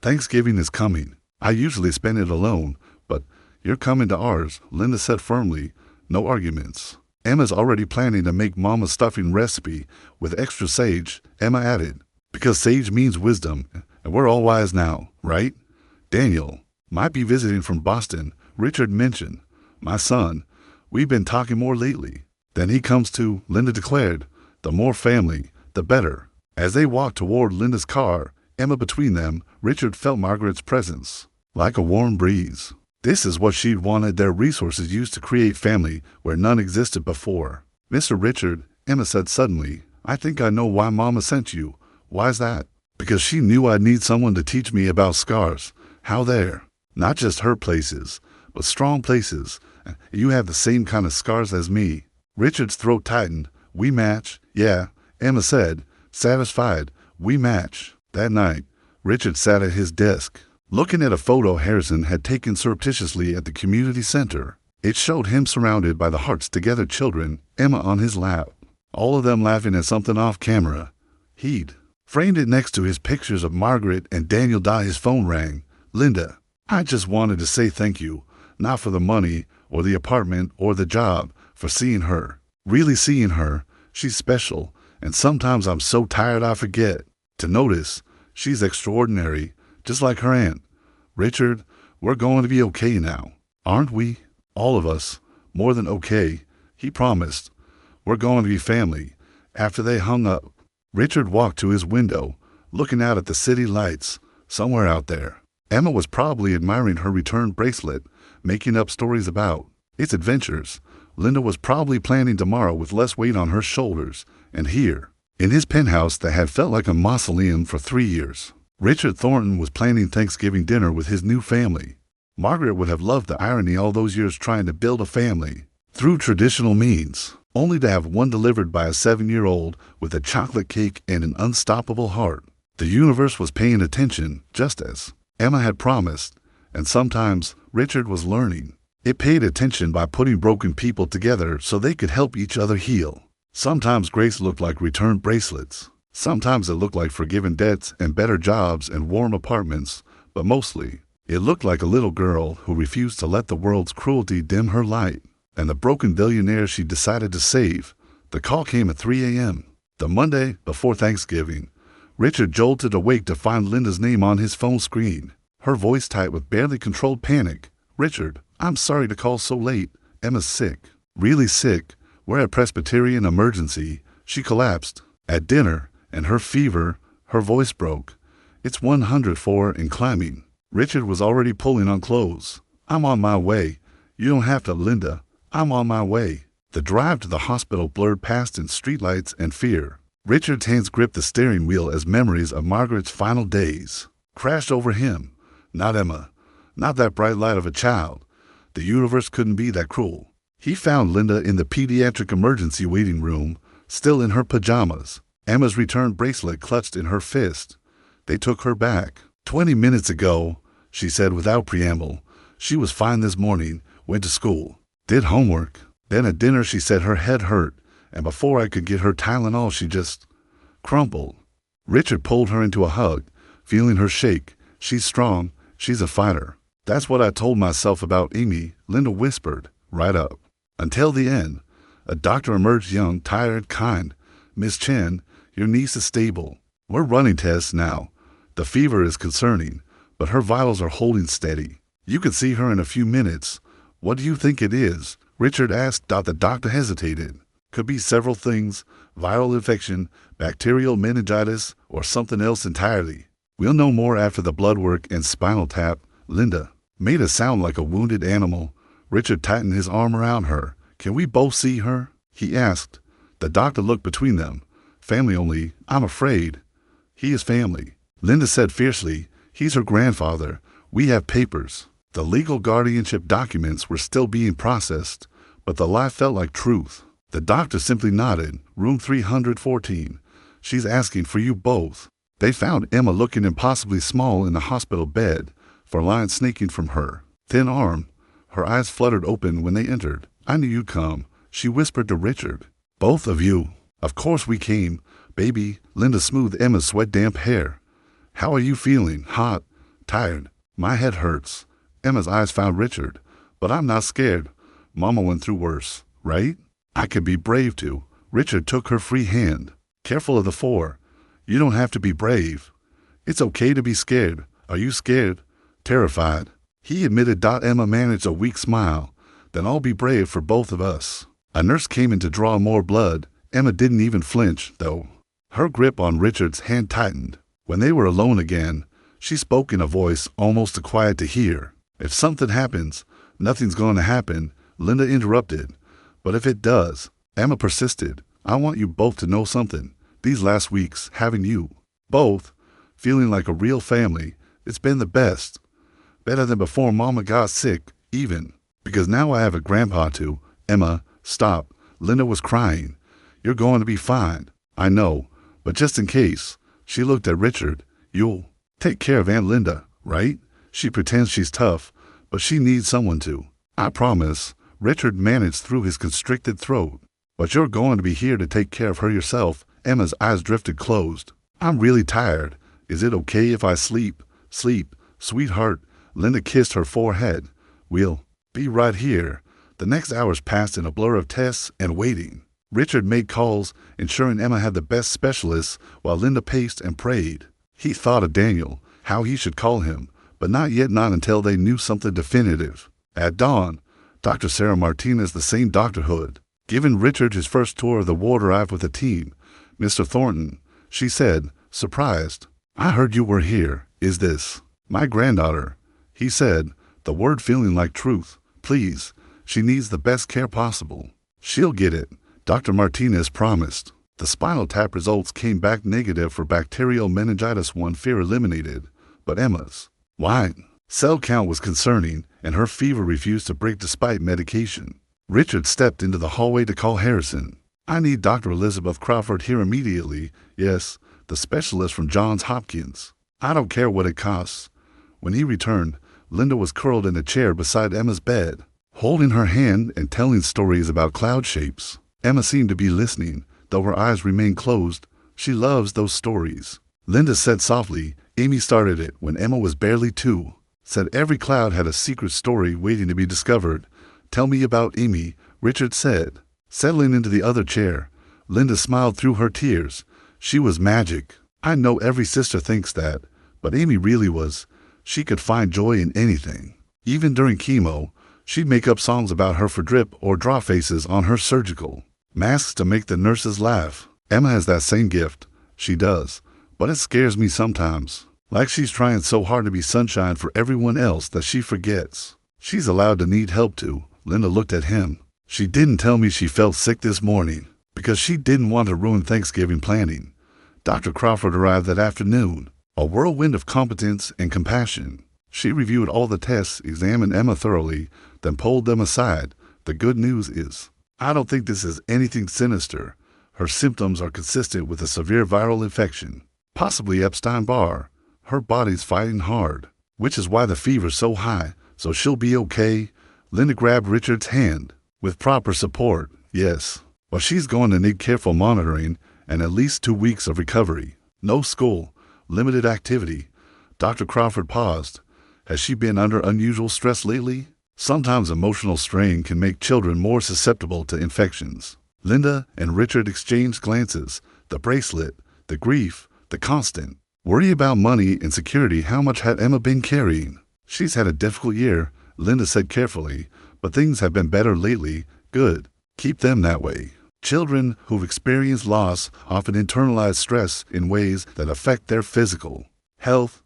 Thanksgiving is coming. I usually spend it alone, but you're coming to ours, Linda said firmly. No arguments. Emma's already planning to make Mama's stuffing recipe with extra sage, Emma added, because sage means wisdom, and we're all wise now, right? Daniel might be visiting from Boston, Richard mentioned. My son, we've been talking more lately than he comes to, Linda declared. The more family, the better. As they walked toward Linda's car, Emma between them, Richard felt Margaret's presence, like a warm breeze. This is what she'd wanted, their resources used to create family where none existed before. Mr. Richard, Emma said suddenly, I think I know why Mama sent you. Why's that? Because she knew I'd need someone to teach me about scars. How they're not just hurt places, but strong places. You have the same kind of scars as me. Richard's throat tightened. We match. Yeah, Emma said, satisfied. We match. That night, Richard sat at his desk, looking at a photo Harrison had taken surreptitiously at the community center. It showed him surrounded by the hearts-together children, Emma on his lap, all of them laughing at something off camera. He'd framed it next to his pictures of Margaret and Daniel. His phone rang. Linda, I just wanted to say thank you, not for the money or the apartment or the job, for seeing her, really seeing her. She's special, and sometimes I'm so tired I forget to notice. She's extraordinary, just like her aunt. Richard, we're going to be okay now, aren't we? All of us, more than okay, he promised. We're going to be family. After they hung up, Richard walked to his window, looking out at the city lights, somewhere out there. Emma was probably admiring her return bracelet, making up stories about its adventures. Linda was probably planning tomorrow with less weight on her shoulders. And here, in his penthouse that had felt like a mausoleum for 3 years, Richard Thornton was planning Thanksgiving dinner with his new family. Margaret would have loved the irony all those years trying to build a family through traditional means, only to have one delivered by a 7-year-old with a chocolate cake and an unstoppable heart. The universe was paying attention, just as Emma had promised, and sometimes Richard was learning. It paid attention by putting broken people together so they could help each other heal. Sometimes grace looked like returned bracelets. Sometimes it looked like forgiven debts and better jobs and warm apartments, but mostly, It looked like a little girl who refused to let the world's cruelty dim her light, and the broken billionaire she decided to save. The call came at 3 a.m., the Monday before Thanksgiving. Richard jolted awake to find Linda's name on his phone screen, her voice tight with barely controlled panic. "Richard, I'm sorry to call so late. Emma's sick. Really sick. We're at Presbyterian emergency. She collapsed at dinner, and her fever," her voice broke. "It's 104 and climbing." Richard was already pulling on clothes. "I'm on my way. You don't have to, Linda. I'm on my way." The drive to the hospital blurred past in streetlights and fear. Richard's hands gripped the steering wheel as memories of Margaret's final days crashed over him. Not Emma. Not that bright light of a child. The universe couldn't be that cruel. He found Linda in the pediatric emergency waiting room, still in her pajamas, Emma's return bracelet clutched in her fist. They took her back. 20 minutes ago, she said without preamble. She was fine this morning, went to school, did homework. Then at dinner she said her head hurt, and before I could get her Tylenol she just crumpled. Richard pulled her into a hug, feeling her shake. "She's strong, she's a fighter." "That's what I told myself about Amy," Linda whispered, right up. Until the end. A doctor emerged, young, tired, kind. "Miss Chen, your niece is stable. We're running tests now. The fever is concerning, but her vitals are holding steady. You can see her in a few minutes. What do you think it is?" Richard asked. The doctor hesitated. "Could be several things. Viral infection, bacterial meningitis, or something else entirely. We'll know more after the blood work and spinal tap." Linda made a sound like a wounded animal. Richard tightened his arm around her. "Can we both see her?" he asked. The doctor looked between them. "Family only, I'm afraid." "He is family," Linda said fiercely. "He's her grandfather. We have papers." The legal guardianship documents were still being processed, but the lie felt like truth. The doctor simply nodded. "Room 314. She's asking for you both." They found Emma looking impossibly small in the hospital bed, for lines snaking from her thin arm. Her eyes fluttered open when they entered. "I knew you'd come," she whispered to Richard. "Both of you." "Of course we came, baby." Linda smoothed Emma's sweat-damp hair. "How are you feeling? Hot? Tired?" "My head hurts." Emma's eyes found Richard. "But I'm not scared. Mama went through worse, right? I could be brave too." Richard took her free hand. "Careful of the four. You don't have to be brave. It's okay to be scared. Are you scared?" "Terrified," he admitted. Emma managed a weak smile. "Then I'll be brave for both of us." A nurse came in to draw more blood. Emma didn't even flinch, though. Her grip on Richard's hand tightened. When they were alone again, she spoke in a voice almost too quiet to hear. "If something happens, nothing's going to happen," Linda interrupted. "But if it does," Emma persisted, "I want you both to know something. These last weeks, having you both, feeling like a real family, it's been the best. Better than before Mama got sick, even. Because now I have a grandpa too." "Emma, stop." Linda was crying. "You're going to be fine." "I know, but just in case." She looked at Richard. "You'll take care of Aunt Linda, right? She pretends she's tough, but she needs someone to." "I promise." Richard managed through his constricted throat. "But you're going to be here to take care of her yourself." Emma's eyes drifted closed. "I'm really tired. Is it okay if I sleep?" "Sleep, sweetheart." Linda kissed her forehead. "We'll be right here." The next hours passed in a blur of tests and waiting. Richard made calls, ensuring Emma had the best specialists, while Linda paced and prayed. He thought of Daniel, how he should call him, but not until they knew something definitive. At dawn, Dr. Sarah Martinez, the same doctorhood, given Richard his first tour of the ward, arrived with the team. "Mr. Thornton," she said, surprised. "I heard you were here. Is this my granddaughter?" He said, the word feeling like truth. "Please, she needs the best care possible." "She'll get it," Dr. Martinez promised. The spinal tap results came back negative for bacterial meningitis, one fear eliminated, but Emma's white cell count was concerning, and her fever refused to break despite medication. Richard stepped into the hallway to call Harrison. "I need Dr. Elizabeth Crawford here immediately." "Yes, the specialist from Johns Hopkins." "I don't care what it costs." When he returned, Linda was curled in a chair beside Emma's bed, holding her hand and telling stories about cloud shapes. Emma seemed to be listening, though her eyes remained closed. "She loves those stories," Linda said softly. "Amy started it when Emma was barely 2. Said every cloud had a secret story waiting to be discovered. Tell me about Amy, Richard said. Settling into the other chair, Linda smiled through her tears. She was magic. I know every sister thinks that, but Amy really was. She could find joy in anything. Even during chemo, she'd make up songs about her for drip or draw faces on her surgical masks to make the nurses laugh. Emma has that same gift. She does. But it scares me sometimes. Like she's trying so hard to be sunshine for everyone else that she forgets she's allowed to need help too. Linda looked at him. She didn't tell me she felt sick this morning because she didn't want to ruin Thanksgiving planning. Dr. Crawford arrived that afternoon, a whirlwind of competence and compassion. She reviewed all the tests, examined Emma thoroughly, then pulled them aside. The good news is, I don't think this is anything sinister. Her symptoms are consistent with a severe viral infection, possibly Epstein-Barr. Her body's fighting hard, which is why the fever's so high, so she'll be okay. Linda grabbed Richard's hand. With proper support, yes. But she's going to need careful monitoring and at least 2 weeks of recovery. No school, limited activity. Dr. Crawford paused. Has she been under unusual stress lately? Sometimes emotional strain can make children more susceptible to infections. Linda and Richard exchanged glances. The bracelet, the grief, the constant worry about money and security. How much had Emma been carrying? She's had a difficult year, Linda said carefully, but things have been better lately. Good. Keep them that way. Children who've experienced loss often internalize stress in ways that affect their physical health.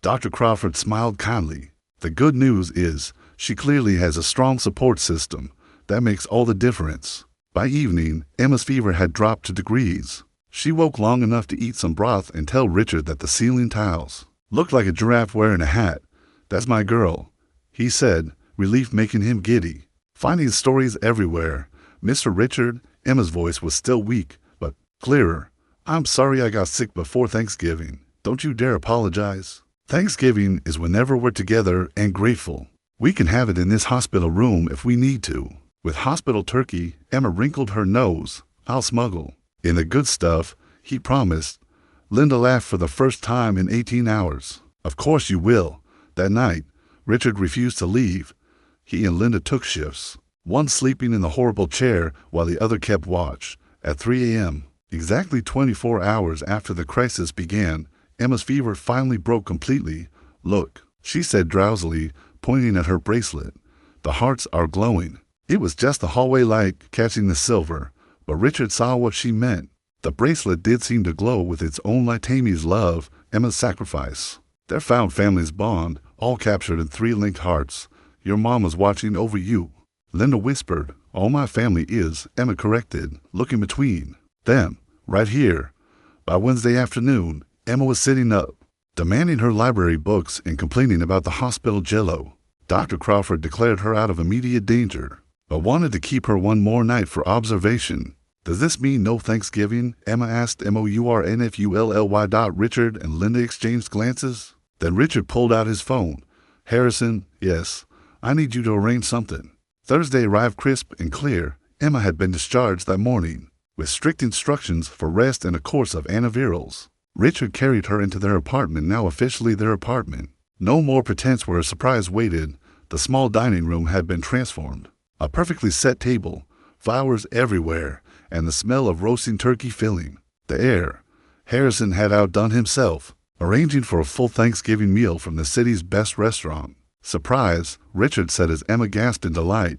Dr. Crawford smiled kindly. The good news is she clearly has a strong support system. That makes all the difference. By evening, Emma's fever had dropped to degrees. She woke long enough to eat some broth and tell Richard that the ceiling tiles looked like a giraffe wearing a hat. That's my girl, he said, relief making him giddy. Finding stories everywhere. Mr. Richard, Emma's voice was still weak, but clearer. I'm sorry I got sick before Thanksgiving. Don't you dare apologize. Thanksgiving is whenever we're together and grateful. We can have it in this hospital room if we need to. With hospital turkey, Emma wrinkled her nose. I'll smuggle in the good stuff, he promised. Linda laughed for the first time in 18 hours. Of course you will. That night, Richard refused to leave. He and Linda took shifts, one sleeping in the horrible chair while the other kept watch. At 3 a.m., exactly 24 hours after the crisis began, Emma's fever finally broke completely. Look, she said drowsily, pointing at her bracelet. The hearts are glowing. It was just the hallway light catching the silver, but Richard saw what she meant. The bracelet did seem to glow with its own like Tammy's love, Emma's sacrifice. Their found family's bond, all captured in 3 linked hearts. Your mom was watching over you. Linda whispered. All my family is, Emma corrected, looking between them, right here. By Wednesday afternoon, Emma was sitting up, demanding her library books and complaining about the hospital jello. Dr. Crawford declared her out of immediate danger, but wanted to keep her one more night for observation. Does this mean no Thanksgiving? Emma asked. Mournfully. Richard and Linda exchanged glances. Then Richard pulled out his phone. Harrison, yes, I need you to arrange something. Thursday arrived crisp and clear. Emma had been discharged that morning, with strict instructions for rest and a course of antivirals. Richard carried her into their apartment, now officially their apartment. No more pretense where a surprise waited. The small dining room had been transformed. A perfectly set table, flowers everywhere, and the smell of roasting turkey filling the air. Harrison had outdone himself, arranging for a full Thanksgiving meal from the city's best restaurant. Surprise, Richard said as Emma gasped in delight.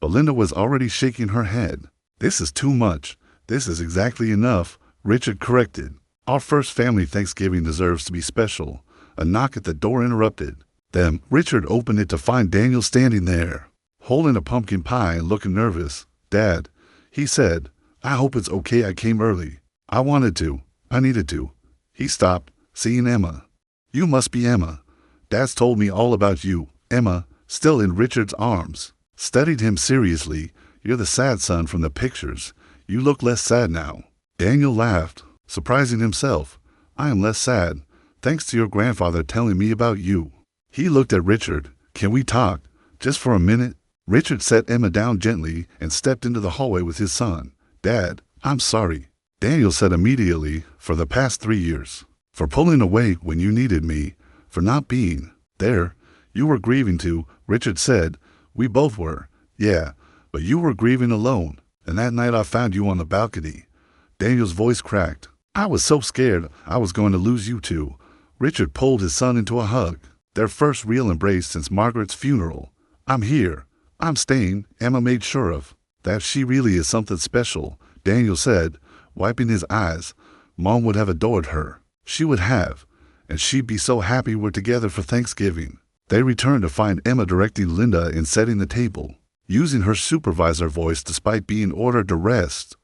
But Linda was already shaking her head. This is too much. This is exactly enough, Richard corrected. Our first family Thanksgiving deserves to be special. A knock at the door interrupted them. Richard opened it to find Daniel standing there, holding a pumpkin pie and looking nervous. Dad, he said, I hope it's okay I came early. I wanted to. I needed to. He stopped, seeing Emma. You must be Emma. Dad's told me all about you. Emma, still in Richard's arms, studied him seriously. You're the sad son from the pictures. You look less sad now. Daniel laughed, surprising himself. I am less sad, thanks to your grandfather telling me about you. He looked at Richard. Can we talk? Just for a minute? Richard set Emma down gently and stepped into the hallway with his son. Dad, I'm sorry, Daniel said immediately, for the past 3 years. For pulling away when you needed me, for not being there. You were grieving too, Richard said. We both were. Yeah, but you were grieving alone. And that night I found you on the balcony. Daniel's voice cracked. I was so scared I was going to lose you two. Richard pulled his son into a hug. Their first real embrace since Margaret's funeral. I'm here. I'm staying, Emma made sure of. That she really is something special, Daniel said, wiping his eyes. Mom would have adored her. She would have. And she'd be so happy we're together for Thanksgiving. They returned to find Emma directing Linda in setting the table, using her supervisor voice despite being ordered to rest.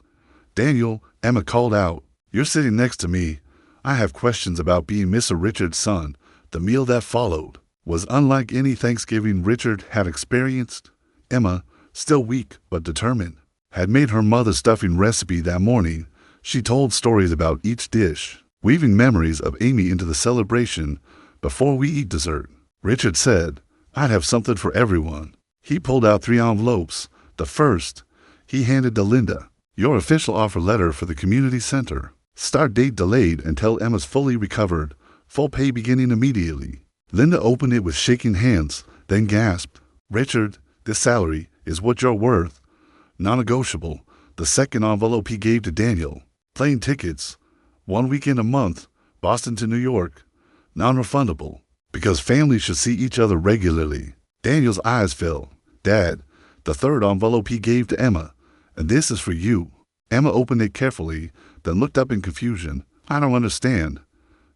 Daniel, Emma called out, you're sitting next to me. I have questions about being Mr. Richard's son. The meal that followed was unlike any Thanksgiving Richard had experienced. Emma, still weak but determined, had made her mother's stuffing recipe that morning. She told stories about each dish, weaving memories of Amy into the celebration. Before we eat dessert, Richard said, I'd have something for everyone. He pulled out 3 envelopes. The first, he handed to Linda. Your official offer letter for the community center. Start date delayed until Emma's fully recovered. Full pay beginning immediately. Linda opened it with shaking hands, then gasped, Richard, this salary is what you're worth. Non-negotiable. The second envelope he gave to Daniel. Plane tickets. 1 weekend a month. Boston to New York. Non-refundable. Because families should see each other regularly. Daniel's eyes fell. Dad, the third envelope he gave to Emma. And this is for you. Emma opened it carefully, then looked up in confusion. I don't understand.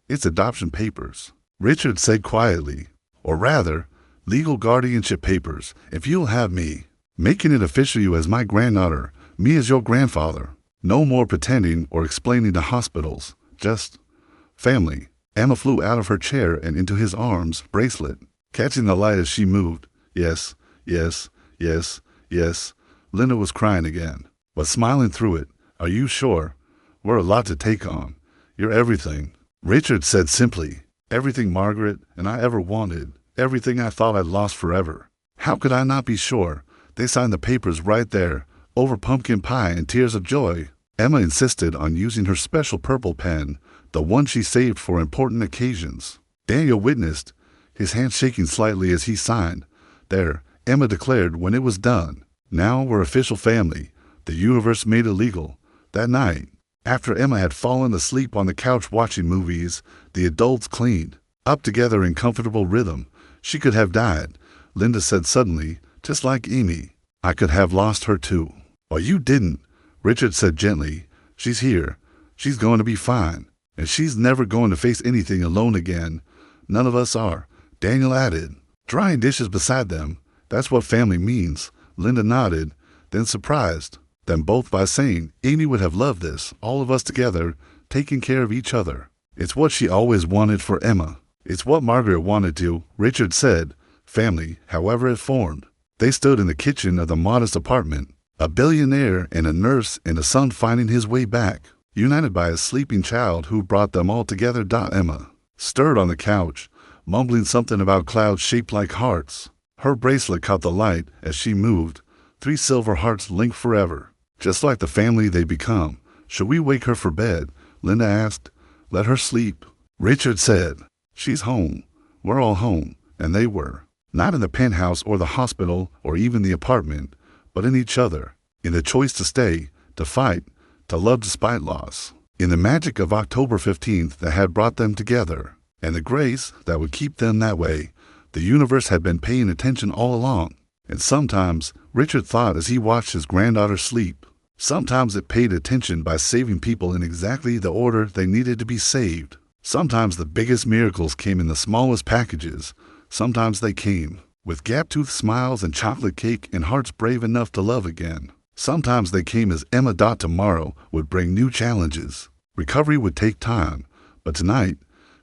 It's adoption papers. Richard said quietly. Or rather, legal guardianship papers, if you'll have me. Making it official you as my granddaughter, me as your grandfather. No more pretending or explaining to hospitals. Just family. Emma flew out of her chair and into his arms, bracelet, catching the light as she moved. Yes, yes, yes, yes. Linda was crying again, but smiling through it. Are you sure? We're a lot to take on. You're everything. Richard said simply, everything Margaret and I ever wanted, everything I thought I'd lost forever. How could I not be sure? They signed the papers right there, over pumpkin pie and tears of joy. Emma insisted on using her special purple pen, the one she saved for important occasions. Daniel witnessed, his hand shaking slightly as he signed. There, Emma declared when it was done. Now we're official family. The universe made it legal. That night, after Emma had fallen asleep on the couch watching movies, the adults cleaned, up together in comfortable rhythm. She could have died, Linda said suddenly, just like Amy. I could have lost her too. But you didn't, Richard said gently. She's here. She's going to be fine. And she's never going to face anything alone again. None of us are, Daniel added, drying dishes beside them. That's what family means. Linda nodded, then surprised them both by saying Amy would have loved this, all of us together, taking care of each other. It's what she always wanted for Emma. It's what Margaret wanted to, Richard said. Family, however it formed. They stood in the kitchen of the modest apartment, a billionaire and a nurse and a son finding his way back, united by a sleeping child who brought them all together. Emma stirred on the couch, mumbling something about clouds shaped like hearts. Her bracelet caught the light as she moved. 3 silver hearts linked forever, just like the family they become. Should we wake her for bed? Linda asked. Let her sleep. Richard said. She's home. We're all home. And they were. Not in the penthouse or the hospital or even the apartment, but in each other. In the choice to stay, to fight, to love despite loss. In the magic of October 15th that had brought them together. And the grace that would keep them that way. The universe had been paying attention all along. And sometimes, Richard thought as he watched his granddaughter sleep, sometimes it paid attention by saving people in exactly the order they needed to be saved. Sometimes the biggest miracles came in the smallest packages. Sometimes they came with gap-toothed smiles and chocolate cake and hearts brave enough to love again. Sometimes they came as Emma. Tomorrow would bring new challenges. Recovery would take time. But tonight,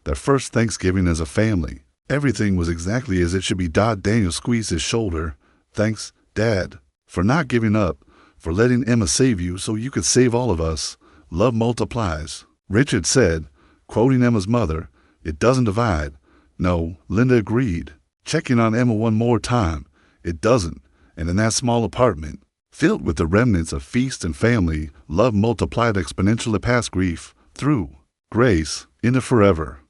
their first Thanksgiving as a family, everything was exactly as it should be. Daniel squeezed his shoulder. Thanks, Dad, for not giving up, for letting Emma save you so you could save all of us. Love multiplies. Richard said, quoting Emma's mother, it doesn't divide. No, Linda agreed, checking on Emma one more time. It doesn't. And in that small apartment, filled with the remnants of feast and family, love multiplied exponentially past grief, through grace, into forever.